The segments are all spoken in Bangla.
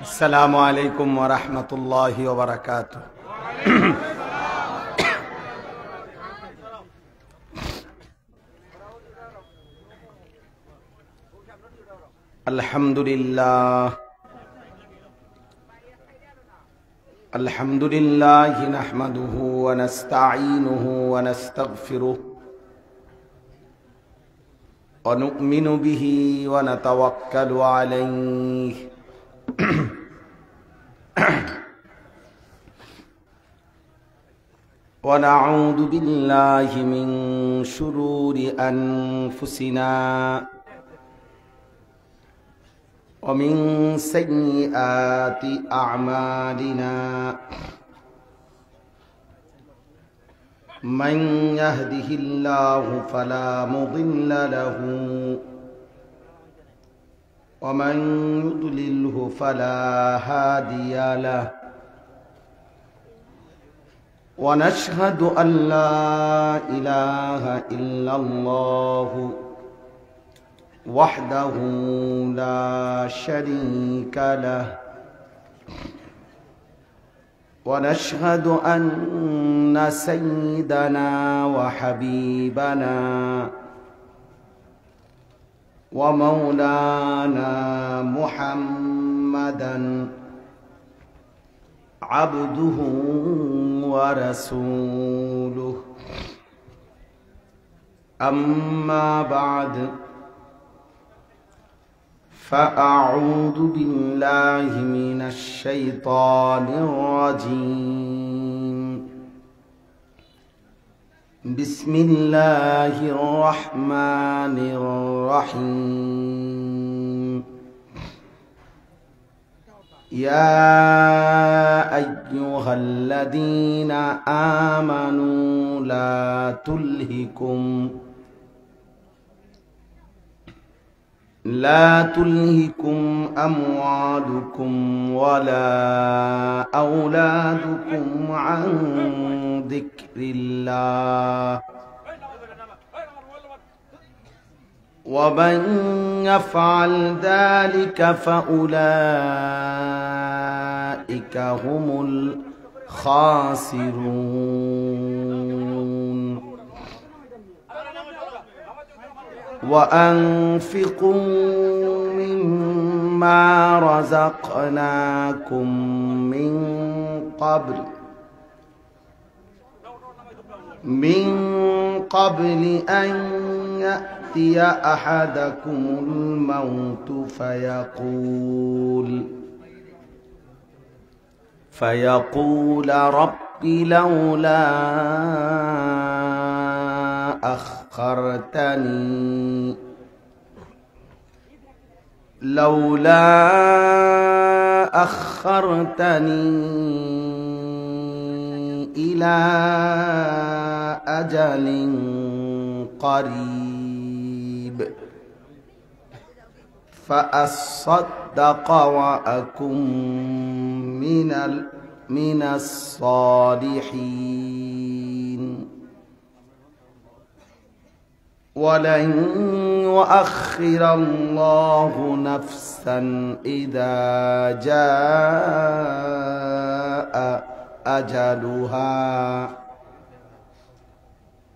السلام عليكم ورحمة الله وبركاته. الحمد لله نحمده ونستعينه ونستغفره ونؤمن به ونتوكل عليه ونعوذ بالله من شرور أنفسنا ومن سيئات أعمالنا من يهده الله فلا مضل له ومن يضلله فلا هادي له ونشهد أن لا إله إلا الله وحده لا شريك له ونشهد أن سيدنا وحبيبنا ومولانا محمدا عبده ورسوله أما بعد فأعوذ بالله من الشيطان الرجيم بسم الله الرحمن الرحيم يا أيها الذين آمنوا لا تلهكم أموالكم ولا أولادكم عن ذكر الله ومن يفعل ذلك فأولئك هم الخاسرون وأنفقوا مما رزقناكم من قبل أن يأتي أحدكم الموت فيقول رب لولا أخرتني إلى أجل قريب فأصدق وأكن من الصالحين ولن يؤخر الله نفسا إذا جاء أجلها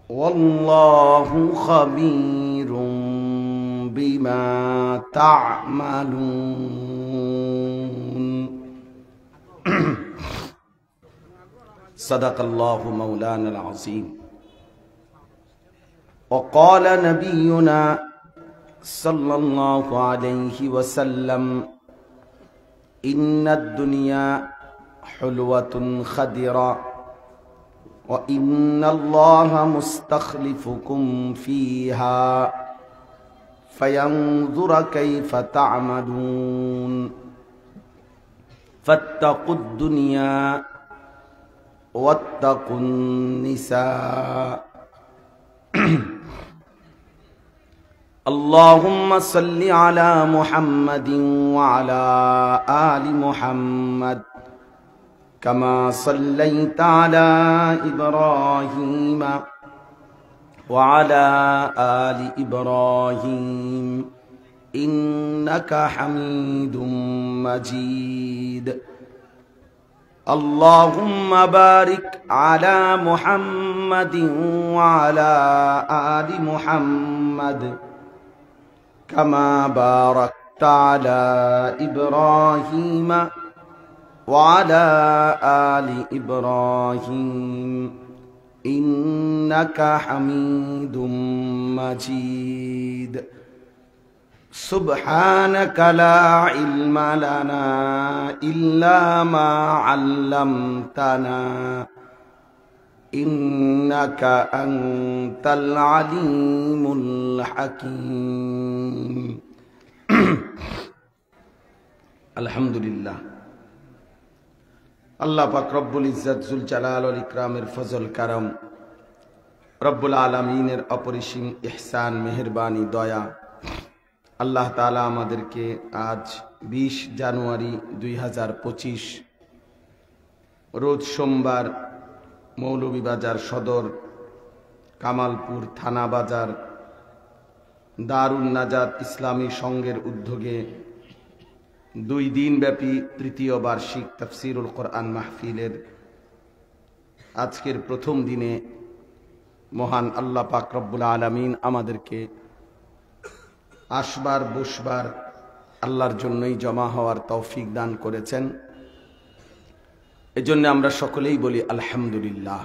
والله خبير بما تعملون صدق الله مولانا العظيم وقال نبينا صلى الله عليه وسلم إن الدنيا حلوة خضرة وإن الله مستخلفكم فيها فينظر كيف تعملون فاتقوا الدنيا واتقوا النساء اللهم صل على محمد وعلى آل محمد كما صليت على إبراهيم وعلى آل إبراهيم إنك حميد مجيد اللهم بارك على محمد وعلى آل محمد كما باركت على إبراهيم وعلى آل إبراهيم إنك حميد مجيد سبحانك لا علم لنا إلا ما علمتنا إنك أنت العليم الحكيم الحمد لله আল্লাহ পাক রব্বুল ইজ্জত জুল জালাল ওয়াল ইকরামের ফজল কারম রব্বুল আলামিনের অপরিসীম ইহসান মেহেরবানি দয়া আল্লাহ তাআলা আমাদেরকে আজ 20 জানুয়ারি 2025 রোজ সোমবার মৌলভীবাজার সদর কামালপুর থানা বাজার দারুন নাজাত ইসলামী সংঘের উদ্যোগে 2 দিনব্যাপী তৃতীয় বার্ষিক তাফসীরুল কোরআন মাহফিলের আজকের প্রথম দিনে মহান আল্লাহ পাক রব্বুল আলামিন আমাদেরকে আসবার বসবার আল্লাহর জন্যই জমা হওয়ার তৌফিক দান করেছেন। এজন্য আমরা সকলেই বলি আলহামদুলিল্লাহ।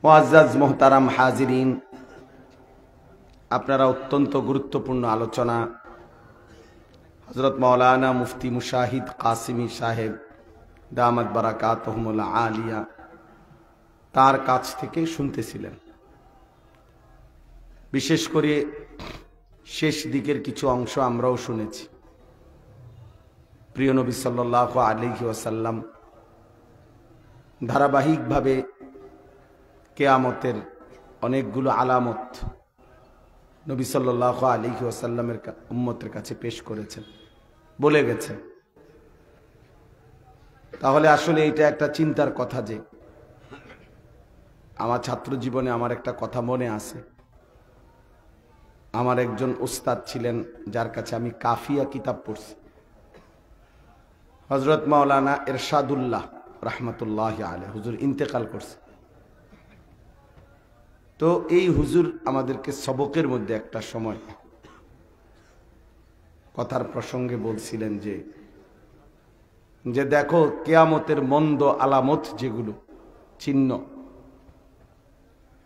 মুআজ্জাজ মুহতারাম হাজিরিন, আপনারা অত্যন্ত গুরুত্বপূর্ণ আলোচনা হযরত মাওলানা মুফতি মুশাহিদ কাসিমি সাহেব দামাত বারাকাতুহুমুল আলিয়া তার কাছ থেকে শুনতেছিলেন। বিশেষ করে শেষ দিকের কিছু অংশ আমরাও শুনেছি। প্রিয় নবী সাল্লাল্লাহু আলাইহি ওয়াসাল্লাম ধারাবাহিকভাবে কিয়ামতের অনেকগুলো আলামত নবী সাল্লাল্লাহু আলাইহি ওয়াসাল্লামের উম্মতের কাছে পেশ করেছেন, বলে গেছেন। তাহলে আসলে এটা একটা চিন্তার কথা যে আমার ছাত্র জীবনে আমার একটা কথা মনে আছে। আমার একজন উস্তাদ ছিলেন যার কাছে আমি কাফিয়া কিতাব পড়ছি, হযরত মাওলানা ইরশাদুল্লাহ রাহমাতুল্লাহি আলাইহি। হুজুর ইন্তেকাল করছে। তো এই হুজুর আমাদেরকে সবকের মধ্যে একটা সময় কথার প্রসঙ্গে বলছিলেন যে দেখো কিয়ামতের মন্দ আলামত যেগুলো চিহ্ন,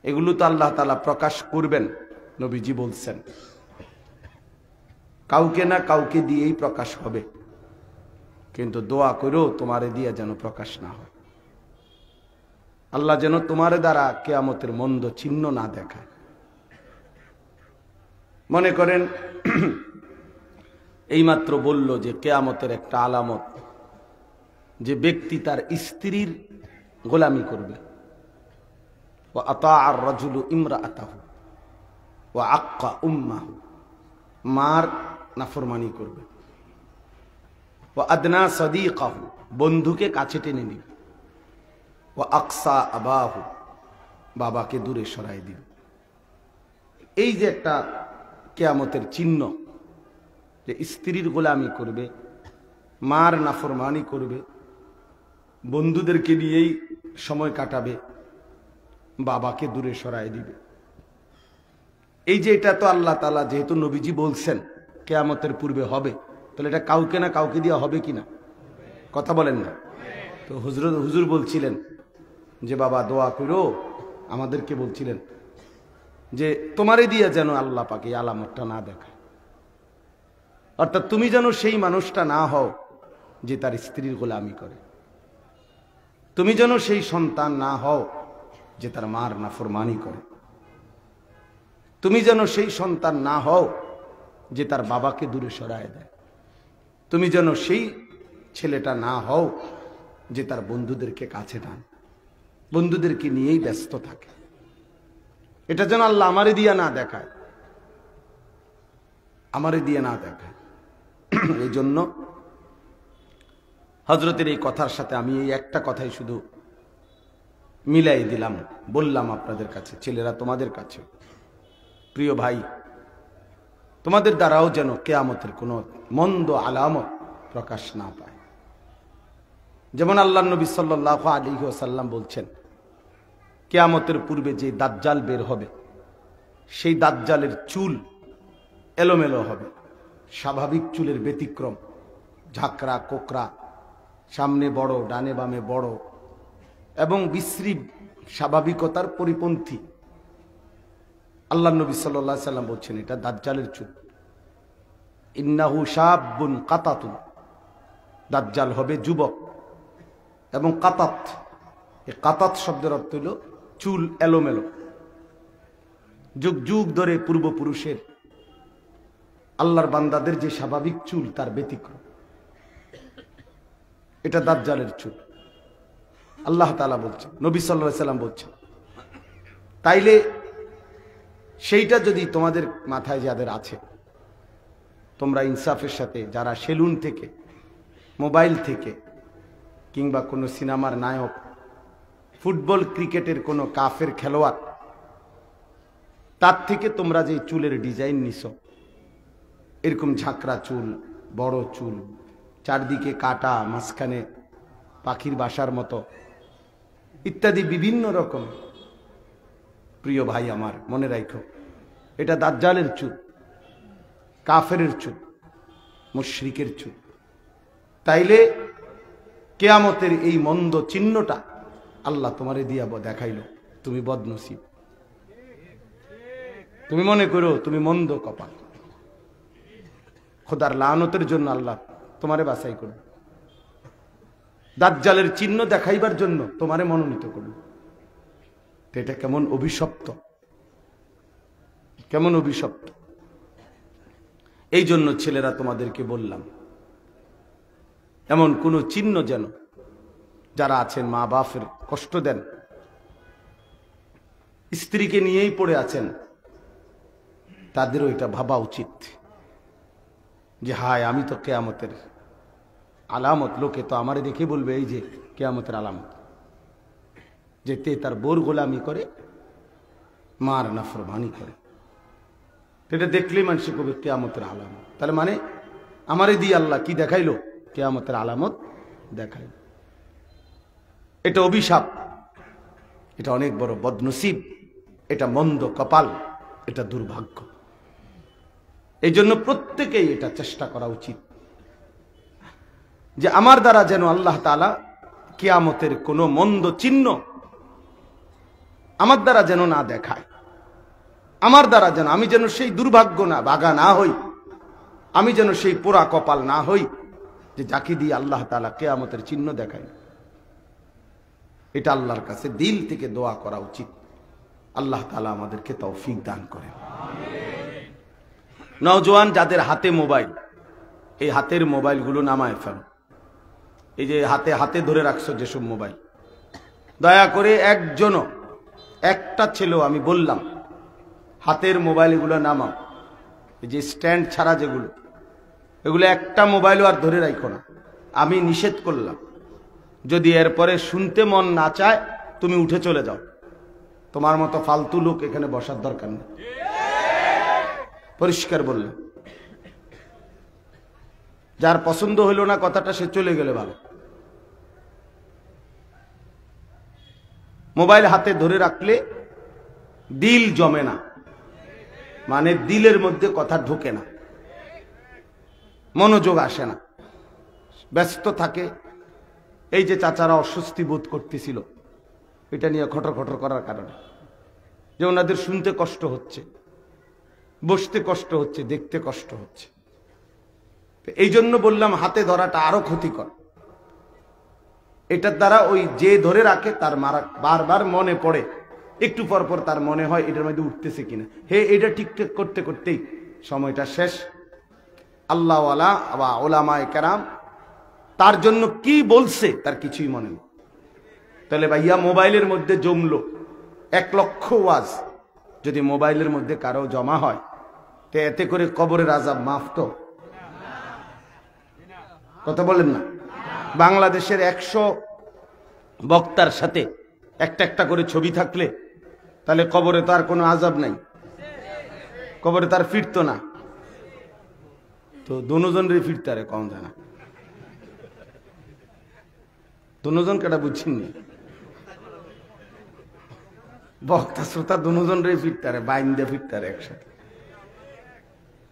এগুলো তো আল্লাহ তাআলা প্রকাশ করবেন, নবীজি বলছেন। কাউকে না কাউকে দিয়েই প্রকাশ হবে, কিন্তু দোয়া করো তোমারে দিয়ে যেন প্রকাশ না হয়। আল্লাহ যেন তোমার দ্বারা কিয়ামতের মন্দ চিহ্ন না দেখায়। মনে করেন এইমাত্র বলল যে কিয়ামতের একটা আলামত যে ব্যক্তি তার স্ত্রীর গোলামি করবে। ওয়া আতাআর রাজুলু ইমরাআতাহু ওয়া আক্কা উম্মাহু, মার নাফরমানি করবে। ওয়া আদনা সাদীকাহু, বন্ধুকে কাছে টেনে নিবে। ওয়া আকসা আবাহু, বাবাকে দূরে সরাই দিবে। এই যে একটা কিয়ামতের চিহ্ন, যে স্ত্রীর গোলামি করবে, মার নাফরমানি করবে, বন্ধুদেরকে নিয়েই সময় কাটাবে, বাবাকে দূরে সরাই দিবে। এই যে এটা তো আল্লাহ তাআলা যেহেতু নবীজি বলছেন কিয়ামতের পূর্বে হবে, তাহলে এটা কাউকে না কাউকে দিয়ে হবে কিনা? কথা বলেন না? তো হুজুর বলছিলেন যে বাবা দোয়া করো, আমাদেরকে বলছিলেন যে তোমারে দিয়ে যেন আল্লাহ পাক এই আলামতটা না দেখায়। অর্থাৎ তুমি যেন সেই মানুষটা না হও যে তার স্ত্রীর গোলামি করে। তুমি যেন সেই সন্তান না হও যে তার মার নাফরমানি করে। তুমি যেন সেই সন্তান না হও যে তার বাবাকে দূরে সরায় দেয়। তুমি যেন সেই ছেলেটা না হও যে তার বন্ধুদেরকে কাছে টান, বন্ধুদেরকে নিয়েই ব্যস্ত থাকে। এটা যেন আল্লাহ আমারে দিয়া না দেখায়, আমারে দিয়ে না দেখায়। এই জন্য হযরতের এই কথার সাথে আমি এই একটা কথাই শুধু মিলাই দিলাম, বললাম আপনাদের কাছে, ছেলেরা তোমাদের কাছে, প্রিয় ভাই, তোমাদের দ্বারাও যেন কিয়ামতের কোনো মন্দ আলামত প্রকাশ না পায়। যেমন আল্লাহর নবী সাল্লাল্লাহু আলাইহি ওয়াসাল্লাম বলছেন, কিয়ামতের পূর্বে যে দাজ্জাল বের হবে, সেই দাজ্জালের চুল এলোমেলো হবে, স্বাভাবিক চুলের ব্যতিক্রম, ঝাঁকড়া কোকড়া, সামনে বড়, ডানে বামে বড় এবং বিশ্রী স্বাভাবিকতার পরিপন্থী। আল্লাহর নবী সাল্লাল্লাহু আলাইহি সাল্লাম বলছেন এটা দাজ্জালের চুল। ইন্নাহু শাবুন কাতাতুন, দাজ্জাল হবে যুবক এবং কাতাত, এই কাতাত শব্দের অর্থ হলো চুল এলোমেলো। যুগ যুগ ধরে পূর্বপুরুষের আল্লাহর বান্দাদের যে স্বাভাবিক চুল তার ব্যতিক্রম, এটা দাজ্জালের চুল। আল্লাহ তাআলা বলছেন, নবী সাল্লাল্লাহু আলাইহি সাল্লাম বলছেন। তাইলে সেইটা যদি তোমাদের মাথায় যাদের আছে, তোমরা ইনসাফের সাথে, যারা সেলুন থেকে, মোবাইল থেকে, কিংবা কোনো সিনেমার নায়ক, ফুটবল ক্রিকেটের কোনো কাফের খেলোয়াড়, তার থেকে তোমরা যে চুলের ডিজাইন নিছো, এরকম ঝাঁকড়া চুল, বড় চুল, চারদিকে কাটা, মাঝখানে পাখির বাসার মতো ইত্যাদি বিভিন্ন রকম, প্রিয় ভাই আমার মনে রাখো, এটা দাজ্জালের চুল, কাফেরের চুল, মুশরিকের চুল। তাইলে কিয়ামতের এই মন্দ চিহ্নটা আল্লাহ তোমারে দিয়া দেখাইল, তুমি বদনসিব, তুমি মনে করো তুমি মন্দ কপাল, খোদার লানতের জন্য আল্লাহ তোমারে বাছাই করবে, দাজ্জালের চিহ্ন দেখাইবার জন্য তোমারে মনোনীত করবে। তো এটা কেমন অভিশপ্ত, কেমন অভিশপ্ত। এই জন্য ছেলেরা তোমাদেরকে বললাম, এমন কোন চিহ্ন যেন যারা আছেন মা বাপের কষ্ট দেন, স্ত্রীকে নিয়েই পড়ে আছেন, তাদেরও এটা ভাবা উচিত যে হায় আমি তো কিয়ামতের আলামত, লোকে তো আমারে দেখে বলবে এই যে কিয়ামতের আলামত, যে তে তার বোর গোলামি করে, মার নাফরমানি করে। এটা দেখলেই মানুষ কবে কিয়ামতের আলামত। তাহলে মানে আমারে দিয়ে আল্লাহ কি দেখাইলো? কিয়ামতের আলামত দেখাইল। এটা অভিশাপ, এটা অনেক বড় বদনসিব, এটা মন্দ কপাল, এটা দুর্ভাগ্য। এই জন্য প্রত্যেকেই এটা চেষ্টা করা উচিত যে আমার দ্বারা যেন আল্লাহ তাআলা কিয়ামতের কোনো মন্দ চিহ্ন আমার দ্বারা যেন না দেখায়, আমার দ্বারা যেন আমি যেন সেই দুর্ভাগ্য না বাগা না হই, আমি যেন সেই পোড়া কপাল না হই যে যাকে দিয়ে আল্লাহ তাআলা কিয়ামতের চিহ্ন দেখায়। এটা আল্লাহর কাছে দিল থেকে দোয়া করা উচিত। আল্লাহ তাআলা আমাদেরকে তৌফিক দান করেন। নওজোয়ান যাদের হাতে মোবাইল, এই হাতের মোবাইলগুলো নামায় ফেলো। এই যে হাতে হাতে ধরে রাখছো যেসব মোবাইল, দয়া করে একজনও, একটা ছেলেও, আমি বললাম হাতের মোবাইলগুলো নামাও। এই যে স্ট্যান্ড ছাড়া যেগুলো, এগুলো একটা মোবাইলও আর ধরে রাখো না, আমি নিষেধ করলাম। যদি এরপরে শুনতে মন না চায় তুমি উঠে চলে যাও, তোমার মতো ফালতু লোক এখানে বসার দরকার নেই। পরিষ্কার বললাম, যার পছন্দ হইল না কথাটা সে চলে গেলে ভালো। মোবাইল হাতে ধরে রাখলে দিল জমে না, মানে দিলের মধ্যে কথা ঢোকে না, মনোযোগ আসে না, ব্যস্ত থাকে। এই যে চাচারা অস্বস্তি বোধ করতেছিল এটা নিয়ে খটর খটর করার কারণে, যে ওনাদের শুনতে কষ্ট হচ্ছে, বসতে কষ্ট হচ্ছে, দেখতে কষ্ট হচ্ছে। এই জন্য বললাম হাতে ধরাটা আরো ক্ষতিকর। এটার দ্বারা ওই যে ধরে রাখে তার মারা বারবার মনে পড়ে, একটু পর পর তার মনে হয় এটার মধ্যে উঠতেছে কিনা, হে এটা ঠিকঠাক করতে করতেই সময়টা শেষ। আল্লাহওয়ালা বা ওলামায়ে কেরাম তার জন্য কি বলছে তার কিছুই মনে নেই। তাহলে ভাইয়া মোবাইলের মধ্যে জমলো 1 লক্ষ ওয়াজ, যদি মোবাইলের মধ্যে কারো জমা হয় তো এতে করে কবরের আযাব মাফ তো? কথা বলেন না? বাংলাদেশের 100 বক্তার সাথে একটা একটা করে ছবি থাকলে তাহলে কবরে তো আর কোনো আযাব নাই, কবরে তার ফিরতো না। তো দুজনের ফিরতে আরে কম যায় না, দুজন কেটা বুঝছেন নি? বক্তা শ্রোতা দুজনের ফিরতে আরে বাইন্দে ফিরতে আরে একসাথে।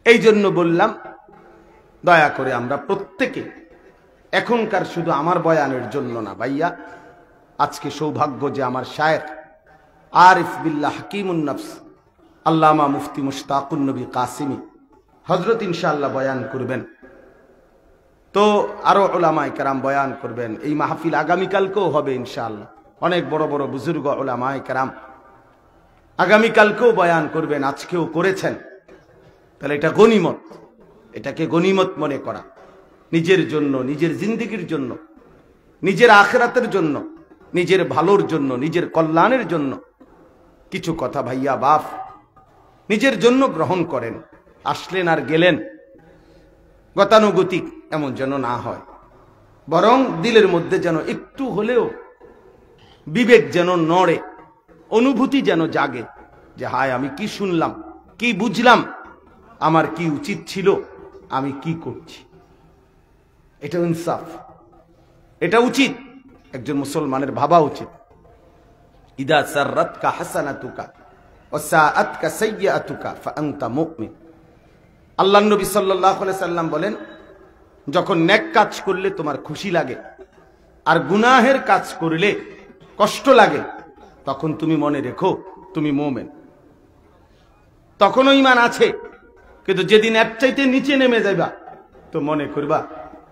এই জন্য বললাম দয়া করে আমরা প্রত্যেকে এখনকার শুধু আমার বয়ানের জন্য না ভাইয়া, আজকে সৌভাগ্য যে আমার শায়েখ আরিফ বিল্লাহ হাকিমুন নফস আল্লামা মুফতি মুশতাকুন নবী কাসিমি হযরত ইনশাআল্লাহ বয়ান করবেন, তো আরো উলামায়ে কেরাম বয়ান করবেন। এই মাহফিল আগামীকালকেও হবে ইনশাআল্লাহ, অনেক বড় বড় বুজুর্গ উলামায়ে কেরাম আগামীকালকেও বয়ান করবেন, আজকেও করেছেন। তাহলে এটা গনিমত, এটাকে গনিমত মনে করা, নিজের জন্য, নিজের জিন্দেগির জন্য, নিজের আখিরাতের জন্য, নিজের ভালোর জন্য, নিজের কল্যাণের জন্য কিছু কথা ভাইয়া বাপ নিজের জন্য গ্রহণ করেন। আসলেন আর গেলেন গতানুগতিক এমন যেন না হয়, বরং দিলের মধ্যে যেন একটু হলেও বিবেক যেন নড়ে, অনুভূতি যেন জাগে যে হায় আমি কি শুনলাম, কি বুঝলাম, আমার কি উচিত ছিল, আমি কি করছি। এটা ইনসাফ, এটা উচিত, একজন মুসলমানের ভাবা উচিত। ইদা সাররাতকা হাসানাতুকা ওয়া সাআতকা সাইয়্যাতুকা ফাআনতা মুমিন। আল্লাহর নবী সাল্লাল্লাহু আলাইহি সাল্লাম বলেন, যখন নেক কাজ করলে তোমার খুশি লাগে আর গুনাহের কাজ করলে কষ্ট লাগে, তখন তুমি মনে রেখো তুমি মুমিন। তখনও ঈমান আছে, কিন্তু যেদিন এর চাইতে নিচে নেমে যাবা তো মনে করবা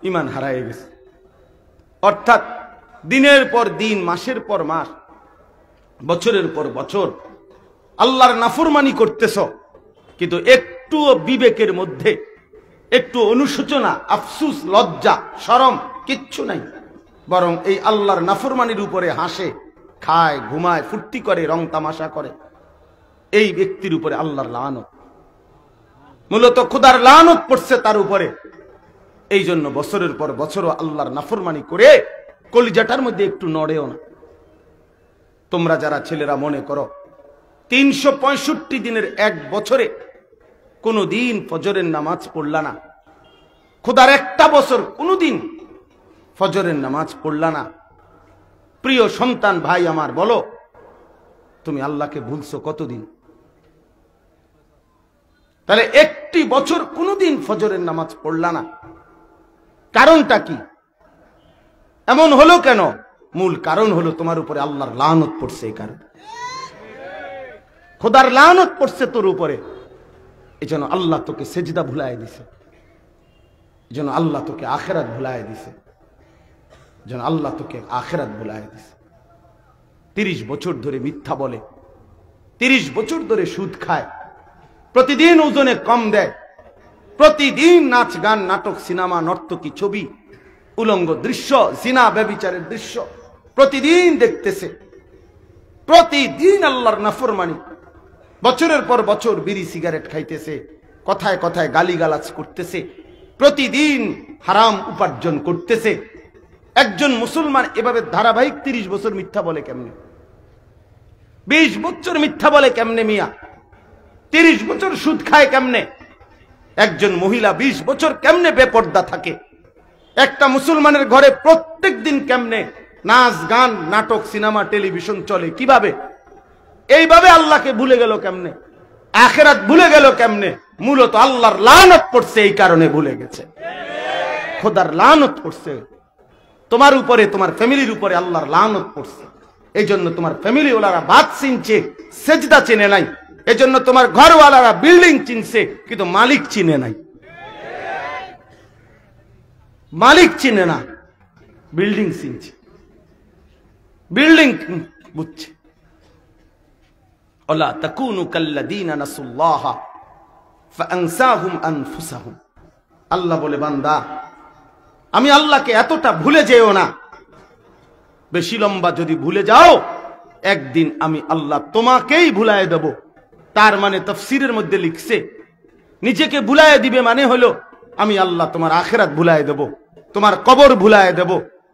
ঈমান হারায় গেছে। অর্থাৎ দিনের পর দিন, মাসের পর মাস, বছরের পর বছর আল্লাহর নাফরমানি করতেছ, কিন্তু একটুও বিবেকের মধ্যে একটু অনুশোচনা, আফসুস, লজ্জা, শরম কিচ্ছু নাই, বরং এই আল্লাহর নাফরমানির উপরে হাসে, খায়, ঘুমায়, ফুর্তি করে, রং তামাশা করে, এই ব্যক্তির উপরে আল্লাহর লানত, মূলত খোদার লানত পড়ছে তার উপরে। এই জন্য বছরের পর বছরও আল্লাহর নাফরমানি করে কলিজাটার মধ্যে একটু নড়েও না। তোমরা যারা ছেলেরা মনে করো 365 দিনের এক বছরে কোনো দিন ফজরের নামাজ পড়লা না, খোদার একটা বছর কোনোদিন ফজরের নামাজ পড়লা না, প্রিয় সন্তান ভাই আমার বলো তুমি আল্লাহকে ভুলছো কতদিন? তাহলে একটি বছর কোনোদিন ফজরের নামাজ পড়লা না, কারণটা কি? এমন হলো কেন? মূল কারণ হলো তোমার উপরে আল্লাহর লানত পড়ছে, এই কারণে খোদার লানত পড়ছে তোর উপরে। এজন্য আল্লাহ তোকে সেজদা ভুলায় দিছে, এজন্য আল্লাহ তোকে আখিরাত ভুলায় দিছে, এজন্য আল্লাহ তোকে আখিরাত ভুলায় দিছে। 30 বছর ধরে মিথ্যা বলে, 30 বছর ধরে সুদ খায়, প্রতিদিন ওজনে কম দেয়, প্রতিদিন নাচ গান, নাটক, সিনেমা, নর্তকী, ছবি, উলঙ্গ দৃশ্য, জিনা, ব্যভিচারের দৃশ্য প্রতিদিন দেখতেছে, প্রতিদিন আল্লাহর নাফরমানি, বছরের পর বছর বিড়ি সিগারেট খাইতেছে, কথায় কথায় গালিগালাজ করতেছে, প্রতিদিন হারাম উপার্জন করতেছে। একজন মুসলমান এভাবে ধারাবাহিক 30 বছর মিথ্যা বলে কেমনে? 20 বছর মিথ্যা বলে কেমনে মিয়া? 30 বছর সুদ খায় কেমনে? একজন মহিলা 20 বছর কেমনে বেপর্দা থাকে? একটা মুসলমানের ঘরে প্রত্যেক দিন কেমনে নাচ গান, নাটক, সিনেমা, টেলিভিশন চলে? কিভাবে? এইভাবে আল্লাহকে ভুলে গেল কেমনে? আখিরাত ভুলে গেল কেমনে? মূলত আল্লাহর লানত পড়ছে, এই কারণে ভুলে গেছে। খোদার লানত পড়ছে তোমার উপরে, তোমার ফ্যামিলির উপরে আল্লাহর লানত পড়ছে। এই জন্য তোমার ফ্যামিলি ওলারা ভাত চিনছে, সেজদা চিনে নাই। এই জন্য তোমার ঘরওয়ালারা বিল্ডিং চিনছে, কিন্তু মালিক চিনে নাই। মালিক চিনে না, বিল্ডিং চিনছে। বিল্ডিং বুঝছে। ওয়ালা তাকুনু কাল্লাযীনা নাসুল্লাহ ফাআনসাহুম আনফুসাহুম। আল্লাহ বলে, বান্দা আমি আল্লাহকে এতটা ভুলে যেও না। বেশি লম্বা যদি ভুলে যাও, একদিন আমি আল্লাহ তোমাকেই ভুলায় দেব। তার মানে তাফসীরের মধ্যে লিখছে, নিজেকে ভুলায় দিবে মানে হলো আমি আল্লাহ তোমার আখিরাত ভুলায় দেব, তোমার কবর ভুলায় দেব,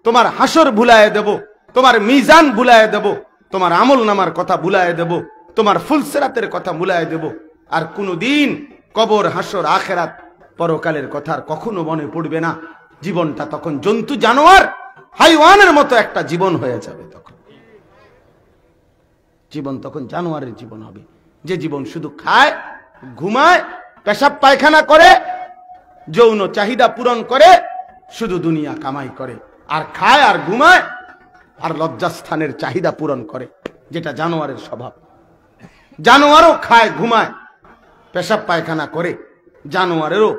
তোমার হাসর ভুলায় দেব, তোমার মিজান ভুলায় দেব, তোমার আমল নামার কথা ভুলায় দেব, তোমার ফুলসিরাতের কথা ভুলায় দেব। আর কোনদিন কবর, হাসর, আখিরাত, পরকালের কথা আর কখনো মনে পড়বে না। জীবনটা তখন জন্তু জানোয়ার হাইওয়ানের মতো একটা জীবন হয়ে যাবে। তখন জীবন তখন জানোয়ারের জীবন হবে, যে জীবন শুধু খায়, ঘুমায়, পেশাব পায়খানা করে, যৌন চাহিদা পূরণ করে, শুধু দুনিয়া কামাই করে, আর খায় আর ঘুমায় আর লজ্জাস্থানের চাহিদা পূরণ করে, যেটা জানোয়ারের স্বভাব। জানোয়ারও খায়, ঘুমায়, পেশাব পায়খানা করে, জানোয়ারেরও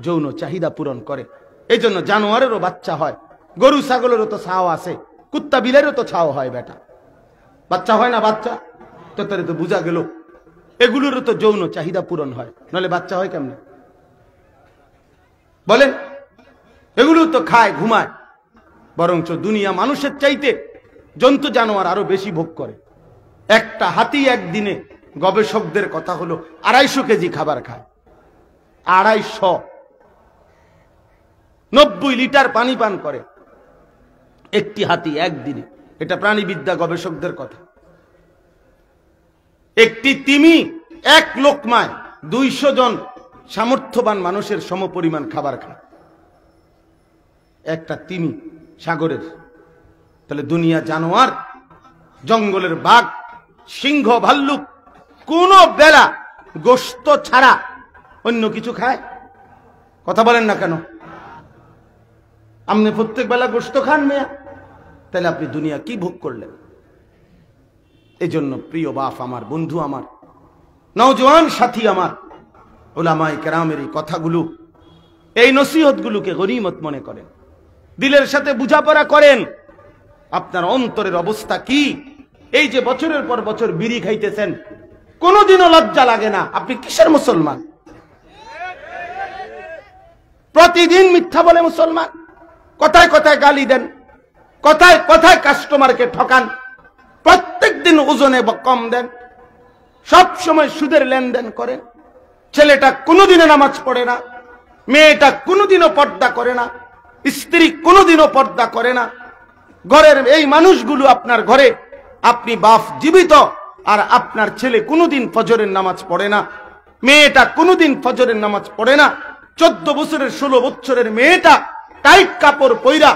যৌন চাহিদা পূরণ করে। এই জন্য জানোয়ারেরও বাচ্চা হয়, গরু ছাগলেরও তো ছাও আছে, কুত্তা বিলেরও তো ছাও হয়, বেটা বাচ্চা হয় না? বাচ্চা তো তারে তো বোঝা গেল এগুলোরও তো যৌন চাহিদা পূরণ হয়, নাহলে বাচ্চা হয় কেমনে বলেন? এগুলো তো খায়, ঘুমায়, বরঞ্চ দুনিয়া মানুষের চাইতে জন্তু জানোয়ার আরো বেশি ভোগ করে। একটা হাতি একদিনে, গবেষকদের কথা হলো, 250 কেজি খাবার খায়। 290 লিটার পানি পান করে একটি হাতি একদিনে। এটা প্রাণীবিদ্যা গবেষকদের কথা। একটি তিমি এক লোকমায় 200 জন সামর্থ্যবান মানুষের সমপরিমাণ খাবার খায়, একটা তিমি সাগরের। তাহলে দুনিয়া জানোয়ার, জঙ্গলের বাঘ, সিংহ, ভাল্লুক কোন বেলা গোশত ছাড়া অন্য কিছু খায়? কথা বলেন না কেন? আপনি প্রত্যেক বেলা গোশত খান মেয়া, তাহলে আপনি দুনিয়া কি ভোগ করলেন? এই জন্য প্রিয় বাপ আমার, বন্ধু আমার, নওজোয়ান সাথী আমার, উলামায়ে কেরামের এই কথাগুলো, এই নসিহতগুলোকে গনিমত মনে করেন, দিলের সাথে বুঝাপড়া করেন। আপনার অন্তরের অবস্থা কি? এই যে বছরের পর বছর বিড়ি খাইতেছেন, কোনোদিনও লজ্জা লাগে না? আপনি কিসের মুসলমান? প্রতিদিন মিথ্যা বলে মুসলমান, কথায় কথায় গালি দেন, কথায় কথায় কাস্টমারকে ঠকান, প্রত্যেক দিন ওজনে কম দেন, সব সময় সুদের লেনদেন করেন। ছেলেটা কোনোদিনও নামাজ পড়ে না, মেয়েটা কোনোদিনও পর্দা করে না, স্ত্রী কোনোদিনও পর্দা করে না। ঘরের এই মানুষগুলো আপনার ঘরে, আপনি বাপ জীবিত, আর আপনার ছেলে কোনোদিন ফজরের নামাজ পড়ে না, মেয়েটা কোনোদিন ফজরের নামাজ পড়ে না। 14 বছরের 16 বছরের মেয়েটা টাইট কাপড় পইরা,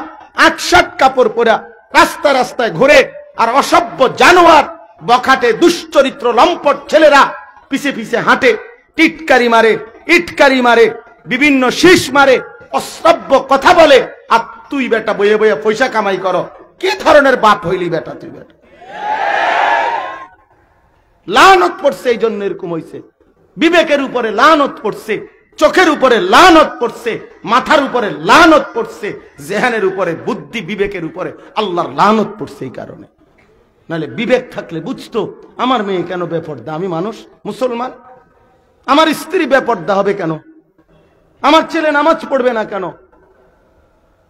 8-7 কাপড় পরা রাস্তা রাস্তায় ঘুরে, আর অসভ্য জানোয়ার বখাটে দুশ্চরিত্র লম্পট ছেলেরা পিছে পিছে হাঁটে, টিটকারি মারে, ইটকারি মারে, বিভিন্ন শীষ মারে, অশ্রাব্য কথা বলে। আর তুই বেটা বইয়ে বইয়ে পয়সা কামাই করো। কি ধরনের বাপ হইলি বেটা তুই? বেটা লানত পড়ছে, এই জন্য এরকম হইছে। বিবেকের উপরে লানত পড়ছে, চোখের উপরে লানত পড়ছে, মাথার উপরে লানত পড়ছে, জেহানের উপরে, বুদ্ধি বিবেকের উপরে আল্লাহর লানত পড়ছে। এই কারণে, নাহলে বিবেক থাকলে বুঝতো আমার মেয়ে কেন বেপর্দা? আমি মানুষ, মুসলমান, আমার স্ত্রী বেপর্দা হবে কেন? আমার ছেলে নামাজ পড়বে না কেন?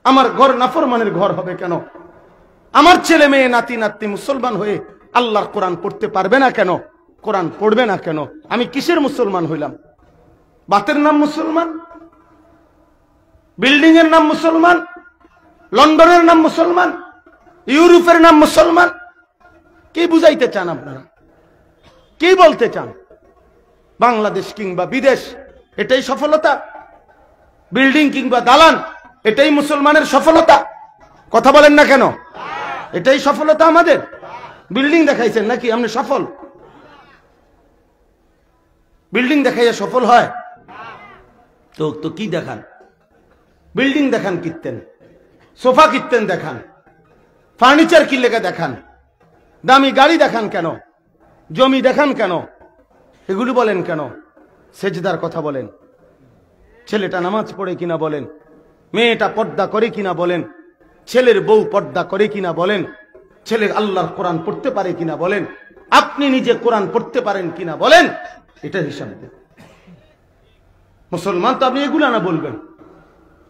আমার ঘর নাফরমানের ঘর হবে কেন? আমার ছেলে মেয়ে নাতি নাতনি মুসলমান হয়ে আল্লাহর কোরআন পড়তে পারবে না কেন? কোরআন পড়বে না কেন? আমি কিসের মুসলমান হইলাম? বাতের নাম মুসলমান, বিল্ডিং এর নাম মুসলমান, লন্ডনের নাম মুসলমান, ইউরোপের নাম মুসলমান। কি বুঝাইতে চান আপনারা? কি বলতে চান? বাংলাদেশ কিংবা বিদেশ এটাই সফলতা? বিল্ডিং কিংবা দালান এটাই মুসলমানের সফলতা? কথা বলেন না কেন? এটাই সফলতা আমাদের? বিল্ডিং দেখাইছেন নাকি আপনি সফল? বিল্ডিং দেখাইয়া সফল হয়? তো কি দেখান? বিল্ডিং দেখান কিনতেন, সোফা কিনতেন দেখান, ফার্নিচার কি লেগে দেখান, দামি গাড়ি দেখান কেন, জমি দেখান কেন, এগুলো বলেন কেন? সেজদার কথা বলেন, ছেলেটা নামাজ পড়ে কিনা বলেন, মেয়েটা পর্দা করে কিনা বলেন, ছেলের বউ পর্দা করে কিনা বলেন, ছেলে আল্লাহর কোরআন পড়তে পারে কিনা বলেন, আপনি নিজে কোরআন পড়তে পারেন কিনা বলেন, এটা হিসাব দেন। মুসলমান তো আপনি এগুলা না বলবেন,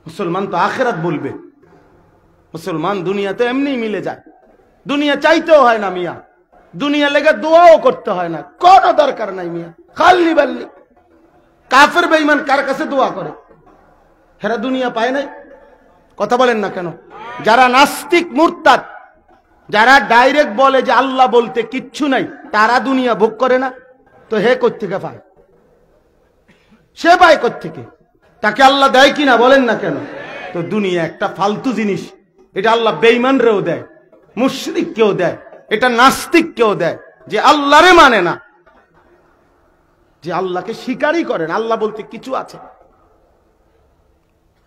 মুসলমান তো আখেরাত বলবে। মুসলমান দুনিয়াতে এমনি মিলে যায়, দুনিয়া চাইতেও হয় না মিয়া, দুনিয়া লেগে দোয়াও করতে হয় না, কোনো দরকার নাই মিয়া। খালি বাল্লি কাফের বেঈমান কার কাছে দোয়া করে? হেরা দুনিয়া পায় নাই। কথা বলেন না কেন? যারা নাস্তিক মুরতাদ, যারা ডাইরেক্ট বলে যে আল্লাহ বলতে কিচ্ছু নাই, তারা দুনিয়া ভোগ করে না, তো হে কোত্থেকে পায়? সে পায় কোত্থেকে? তাকে আল্লাহ দেয় কিনা বলেন না কেন? তো দুনিয়া একটা ফালতু জিনিস, এটা আল্লাহ বেঈমানরেও দেয়, মুশরিককেও দেয়, এটা নাস্তিককেও দেয়, যে আল্লাহরে মানে না, যে আল্লাহকে স্বীকারই করেন। আল্লাহ বলতে কিছু আছে?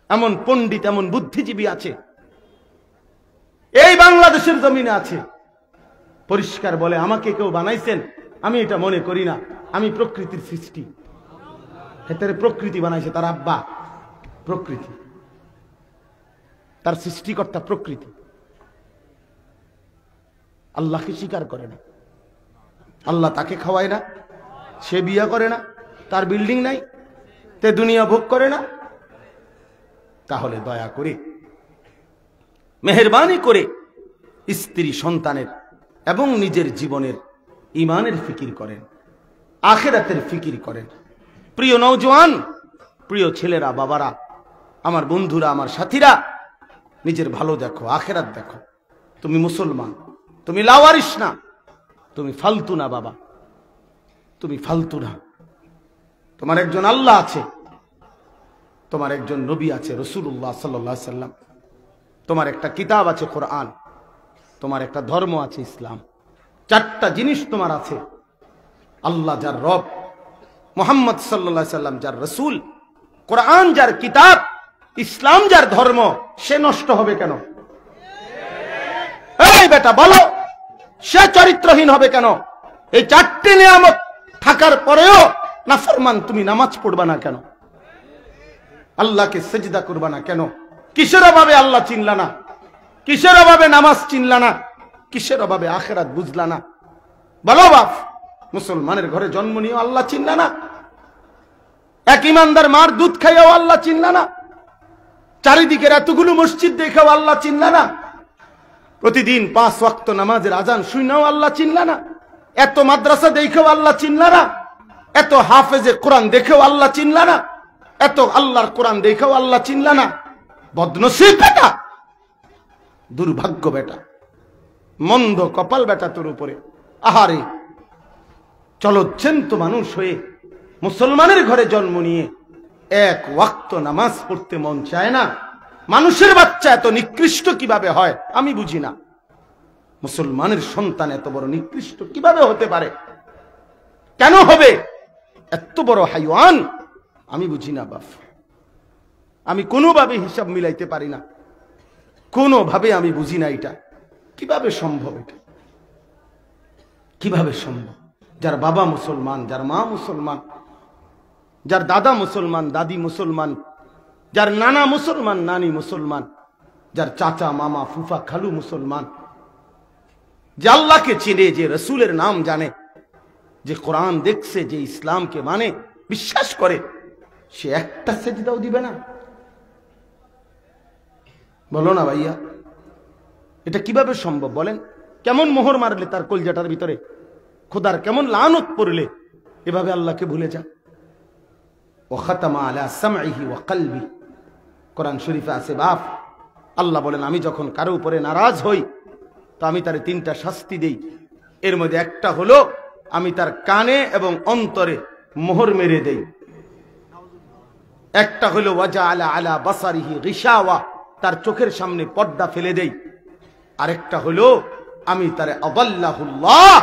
এমন পণ্ডিত, এমন বুদ্ধিজীবী আছে এই বাংলাদেশের জমিনে আছে, পরিষ্কার বলে আমাকে কেউ বানাইছেন, আমি এটা মনে করি না, আমি প্রকৃতির সৃষ্টি। হেতারে প্রকৃতি বানাইছে তার আব্বা, প্রকৃতি, তার সৃষ্টিকর্তা প্রকৃতি। আল্লাহকে স্বীকার করে না, আল্লাহ তাকে খাওয়ায় না, সে বিয়ে করে না, তার বিল্ডিং নাই, তে দুনিয়া ভোগ করে না। তাহলে দয়া করে, মেহেরবানি করে স্ত্রী সন্তানের এবং নিজের জীবনের ইমানের ফিকির করেন, আখিরাতের ফিকির করেন। প্রিয় নওজোয়ান, প্রিয় ছেলেরা, বাবারা, আমার বন্ধুরা, আমার সাথীরা, নিজের ভালো দেখো, আখিরাত দেখো। তুমি মুসলমান, তুমি লাওয়ারিস না, তুমি ফালতু না বাবা, তুমি ফালতু না। তোমার একজন আল্লাহ আছে, তোমার একজন নবী আছে রাসূলুল্লাহ সাল্লাল্লাহু আলাইহি সাল্লাম, তোমার একটা কিতাব আছে কোরআন, তোমার একটা ধর্ম আছে ইসলাম। চারটা জিনিস তোমার আছে। আল্লাহ যার রব, মুহাম্মদ সাল্লাল্লাহু আলাইহি সাল্লাম যার রাসূল, কোরআন যার কিতাব, ইসলাম যার ধর্ম, সে নষ্ট হবে কেন? এই বেটা বলো, সে চরিত্রহীন হবে কেন? এই চারটি নিয়ামত থাকার পরেও নাফরমান তুমি নামাজ পড়বা না কেন? আল্লাহকে সেজদা করবা না কেন? কিসের অভাবে আল্লাহ চিনলা না? কিসের অভাবে নামাজ চিনলা না? কিসের অভাবে আখিরাত বুঝলা না? বলো বাপ, মুসলমানের ঘরে জন্ম নিয়েও আল্লাহ চিনলা না? এক ইমানদার মার দুধ খাইয়াও আল্লাহ চিনলা না? চারিদিকের এতগুলো মসজিদ দেখেও আল্লাহ চিনলা না? প্রতিদিন 5 ওয়াক্ত নামাজের আজান শুনেও আল্লাহ চিনলা না? এত মাদ্রাসা দেখেও আল্লাহ চিনলা না? এত হাফেজে কোরআন দেখেও আল্লাহ চিনলা না? এত আল্লাহর কোরআন দেখেও আল্লাহ চিনলা না? বদনসিব বেটা, দুর্ভাগ্য বেটা, মন্দ কপাল বেটা তোর উপরে। আহারে, চলচ্ছেন্ত মানুষ হয়ে মুসলমানের ঘরে জন্ম নিয়ে এক ওয়াক্ত নামাজ পড়তে মন চায় না। মানুষের বাচ্চা এত নিকৃষ্ট কিভাবে হয় আমি বুঝি না। মুসলমানের সন্তান এত বড় নিকৃষ্ট কিভাবে হতে পারে? কেন হবে? এত বড় হাইওয়ান আমি বুঝি না বাপ। আমি কোনোভাবে হিসাব মিলাইতে পারি না, কোনোভাবে আমি বুঝি না এটা কিভাবে সম্ভব। এটা কিভাবে সম্ভব? যার বাবা মুসলমান, যার মা মুসলমান, যার দাদা মুসলমান, দাদি মুসলমান, যার নানা মুসলমান, নানি মুসলমান, যার চাচা মামা ফুফা খালু মুসলমান, যে আল্লাহকে চিনে, যে রসুলের নাম জানে, যে কোরআন দেখছে, যে ইসলামকে মানে, বিশ্বাস করে, সে একটা সেজদাও দিবে না? বলো না ভাইয়া, এটা কিভাবে সম্ভব বলেন? কেমন মোহর মারলে তার কলজাটার ভিতরে, খোদার কেমন লানত পড়লে এভাবে আল্লাহকে ভুলে যা। ও খাতামা আলা সামঈহি ওয়া কলবি, কোরআন শরীফে আছে বাপ, আল্লাহ বলেন আমি যখন কারো উপরে নারাজ হই তো আমি তার 3টা শাস্তি দেই। এর মধ্যে একটা হলো আমি তার কানে এবং অন্তরে মোহর মেরে দেই। একটা হলো ওয়াজআলা আলা বাসারিহি গিশাওয়া, তার চোখের সামনে পর্দা ফেলে দেই। আরেকটা হলো আমি তারে আদাল্লাহুল্লাহ,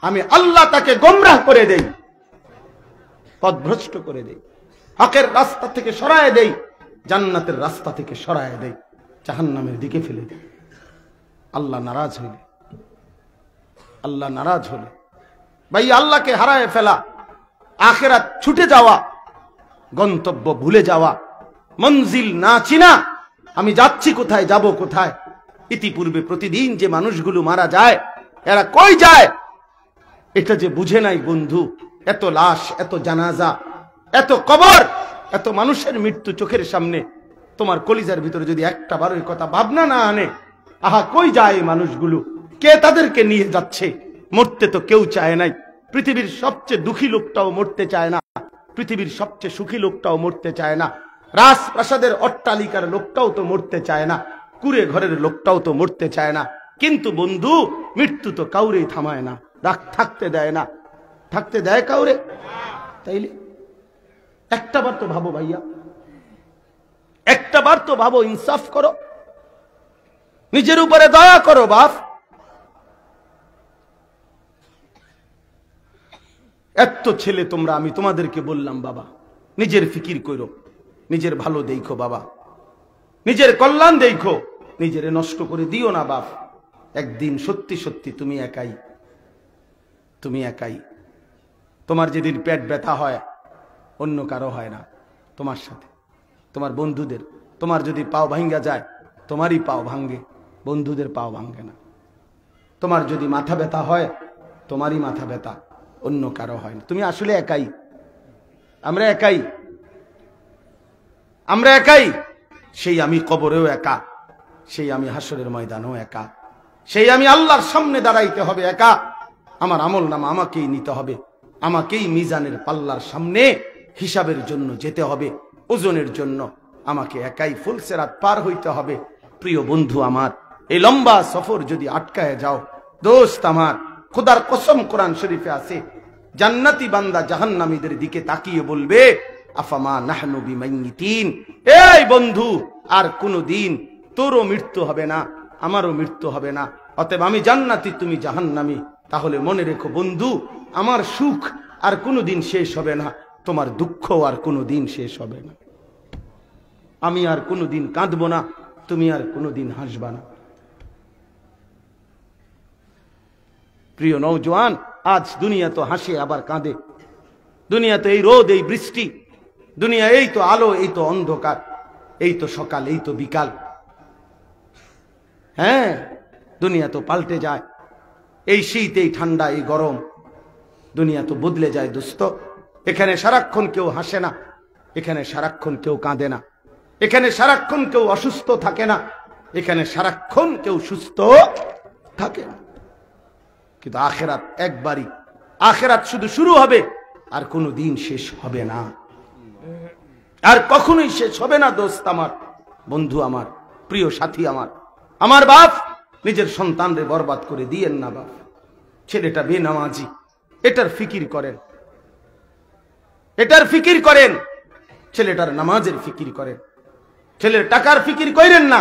আমি আল্লাহ তাকে গোমরাহ করে দেই, পথভ্রষ্ট করে দেই, হকের রাস্তা থেকে সরায় দেই, জান্নাতের রাস্তা থেকে সরায় দেই, জাহান্নামের দিকে ফেলে দেই। আল্লাহ নারাজ হইলে, আল্লাহ নারাজ হলে ভাই আল্লাহকে হারায় ফেলা, আখিরাত ছুটে যাওয়া, গন্তব্য ভুলে যাওয়া, মঞ্জিল না চিনা, আমি যাচ্ছি কোথায়, যাব কোথায়, ইতিপূর্বে প্রতিদিন যে মানুষগুলো মারা যায়, এরা কই যায় এটা যে বুঝে নাই বন্ধু। এত লাশ, এত জানাজা, এত কবর, এত মানুষের মৃত্যু চোখের সামনে, তোমার কলিজার ভিতরে যদি একটা বার ওই কথা ভাবনা না আনে, আহা কই যায় এই মানুষগুলো, কে তাদেরকে নিয়ে যাচ্ছে? মরতে তো কেউ চায় নাই। পৃথিবীর সবচেয়ে দুঃখী লোকটাও মরতে চায় না, পৃথিবীর সবচেয়ে সুখী লোকটাও মরতে চায় না, রাজপ্রাসাদের অট্টালিকার লোকটাও তো মরতে চায় না, কুড়ে ঘরের লোকটাও তো মরতে চায় না। কিন্তু বন্ধু, মৃত্যু তো কাউরেই থামায় না, থাকতে দেয় না। থাকতে দেয় কাউরে? তাইলে একটাবার তো ভাবো ভাইয়া, একটাবার তো ভাবো, ইনসাফ করো, নিজের উপরে দয়া করো বাপ। এত ছেলে তোমরা, আমি তোমাদেরকে বললাম বাবা নিজের ফিকির করো, নিজের ভালো দেখো বাবা, নিজের কল্যাণ দেখো, নিজের নষ্ট করে দিও না বাপ। একদিন সত্যি সত্যি তুমি একাই, তুমি একাই। তোমার যেদিন পেট ব্যথা হয় অন্য কারো হয় না, তোমার সাথে, তোমার বন্ধুদের। তোমার যদি পাও ভাঙ্গা যায়, তোমারই পাও ভাঙ্গে, বন্ধুদের পাও ভাঙ্গে না। তোমার যদি মাথা ব্যথা হয়, তোমারই মাথা ব্যথা, অন্য কারো হয় না। তুমি আসলে একাই, আমরা একাই, আমরা একাই। সেই আমি কবরেও একা, সেই আমি হাসরের ময়দানেও একা, সেই আমি আল্লাহর সামনে দাঁড়াইতে হবে একা। আমার আমল নামা আমাকেই নিতে হবে, আমাকেই মিজানের পাল্লার সামনে হিসাবের জন্য যেতে হবে, ওজনের জন্য আমাকে একাই ফুলসেরাত পার হইতে হবে। প্রিয় বন্ধু আমার, এই লম্বা সফর যদি আটকায় যাও দোস্ত আমার, খোদার কসম কোরআন শরীফে আছে, জান্নাতি বান্দা জাহান্নামীদের দিকে তাকিয়ে বলবে, আফামা নাহনু বিমাইয়িতিন, এই বন্ধু আর কোনদিন তোরও মৃত্যু হবে না, আমারও মৃত্যু হবে না, অতএব আমি জান্নাতি, তুমি জাহান্নামী। তাহলে মনে রেখো বন্ধু, আমার সুখ আর কোনদিন শেষ হবে না, তোমার দুঃখ আর কোনদিন শেষ হবে না। আমি আর কোনদিন কাঁদবো না, তুমি আর কোনদিন হাসবা না। প্রিয় নওজোয়ান, আজ দুনিয়া তো হাসে আবার কাঁদে, দুনিয়া তো এই রোদ, এই বৃষ্টি, দুনিয়া এই তো আলো, এই তো অন্ধকার, এই তো সকাল, এই তো বিকাল। হ্যাঁ, দুনিয়া তো পাল্টে যায়, এই শীত, এই ঠান্ডা, এই গরম, দুনিয়া তো বদলে যায় দোস্ত। এখানে সারাক্ষণ কেউ হাসে না, এখানে সারাক্ষণ কেউ কাঁদে না, এখানে সারাক্ষণ কেউ অসুস্থ থাকে না, এখানে সারাক্ষণ কেউ সুস্থ থাকে না। কিন্তু আখেরাত একবারই, আখেরাত শুধু শুরু হবে আর কোনো দিন শেষ হবে না, আর কখনোই শেষ হবে না। দোস্ত আমার, বন্ধু আমার, প্রিয় সাথী আমার, আমার বাপ, নিজের সন্তানরে বরবাদ করে দিয়েন না বাপ। ছেলেটা বেনামাজি, এটার ফিকির করেন, এটার ফিকির করেন, ছেলেটার নামাজের ফিকির করেন, ছেলের টাকার ফিকির করেন না।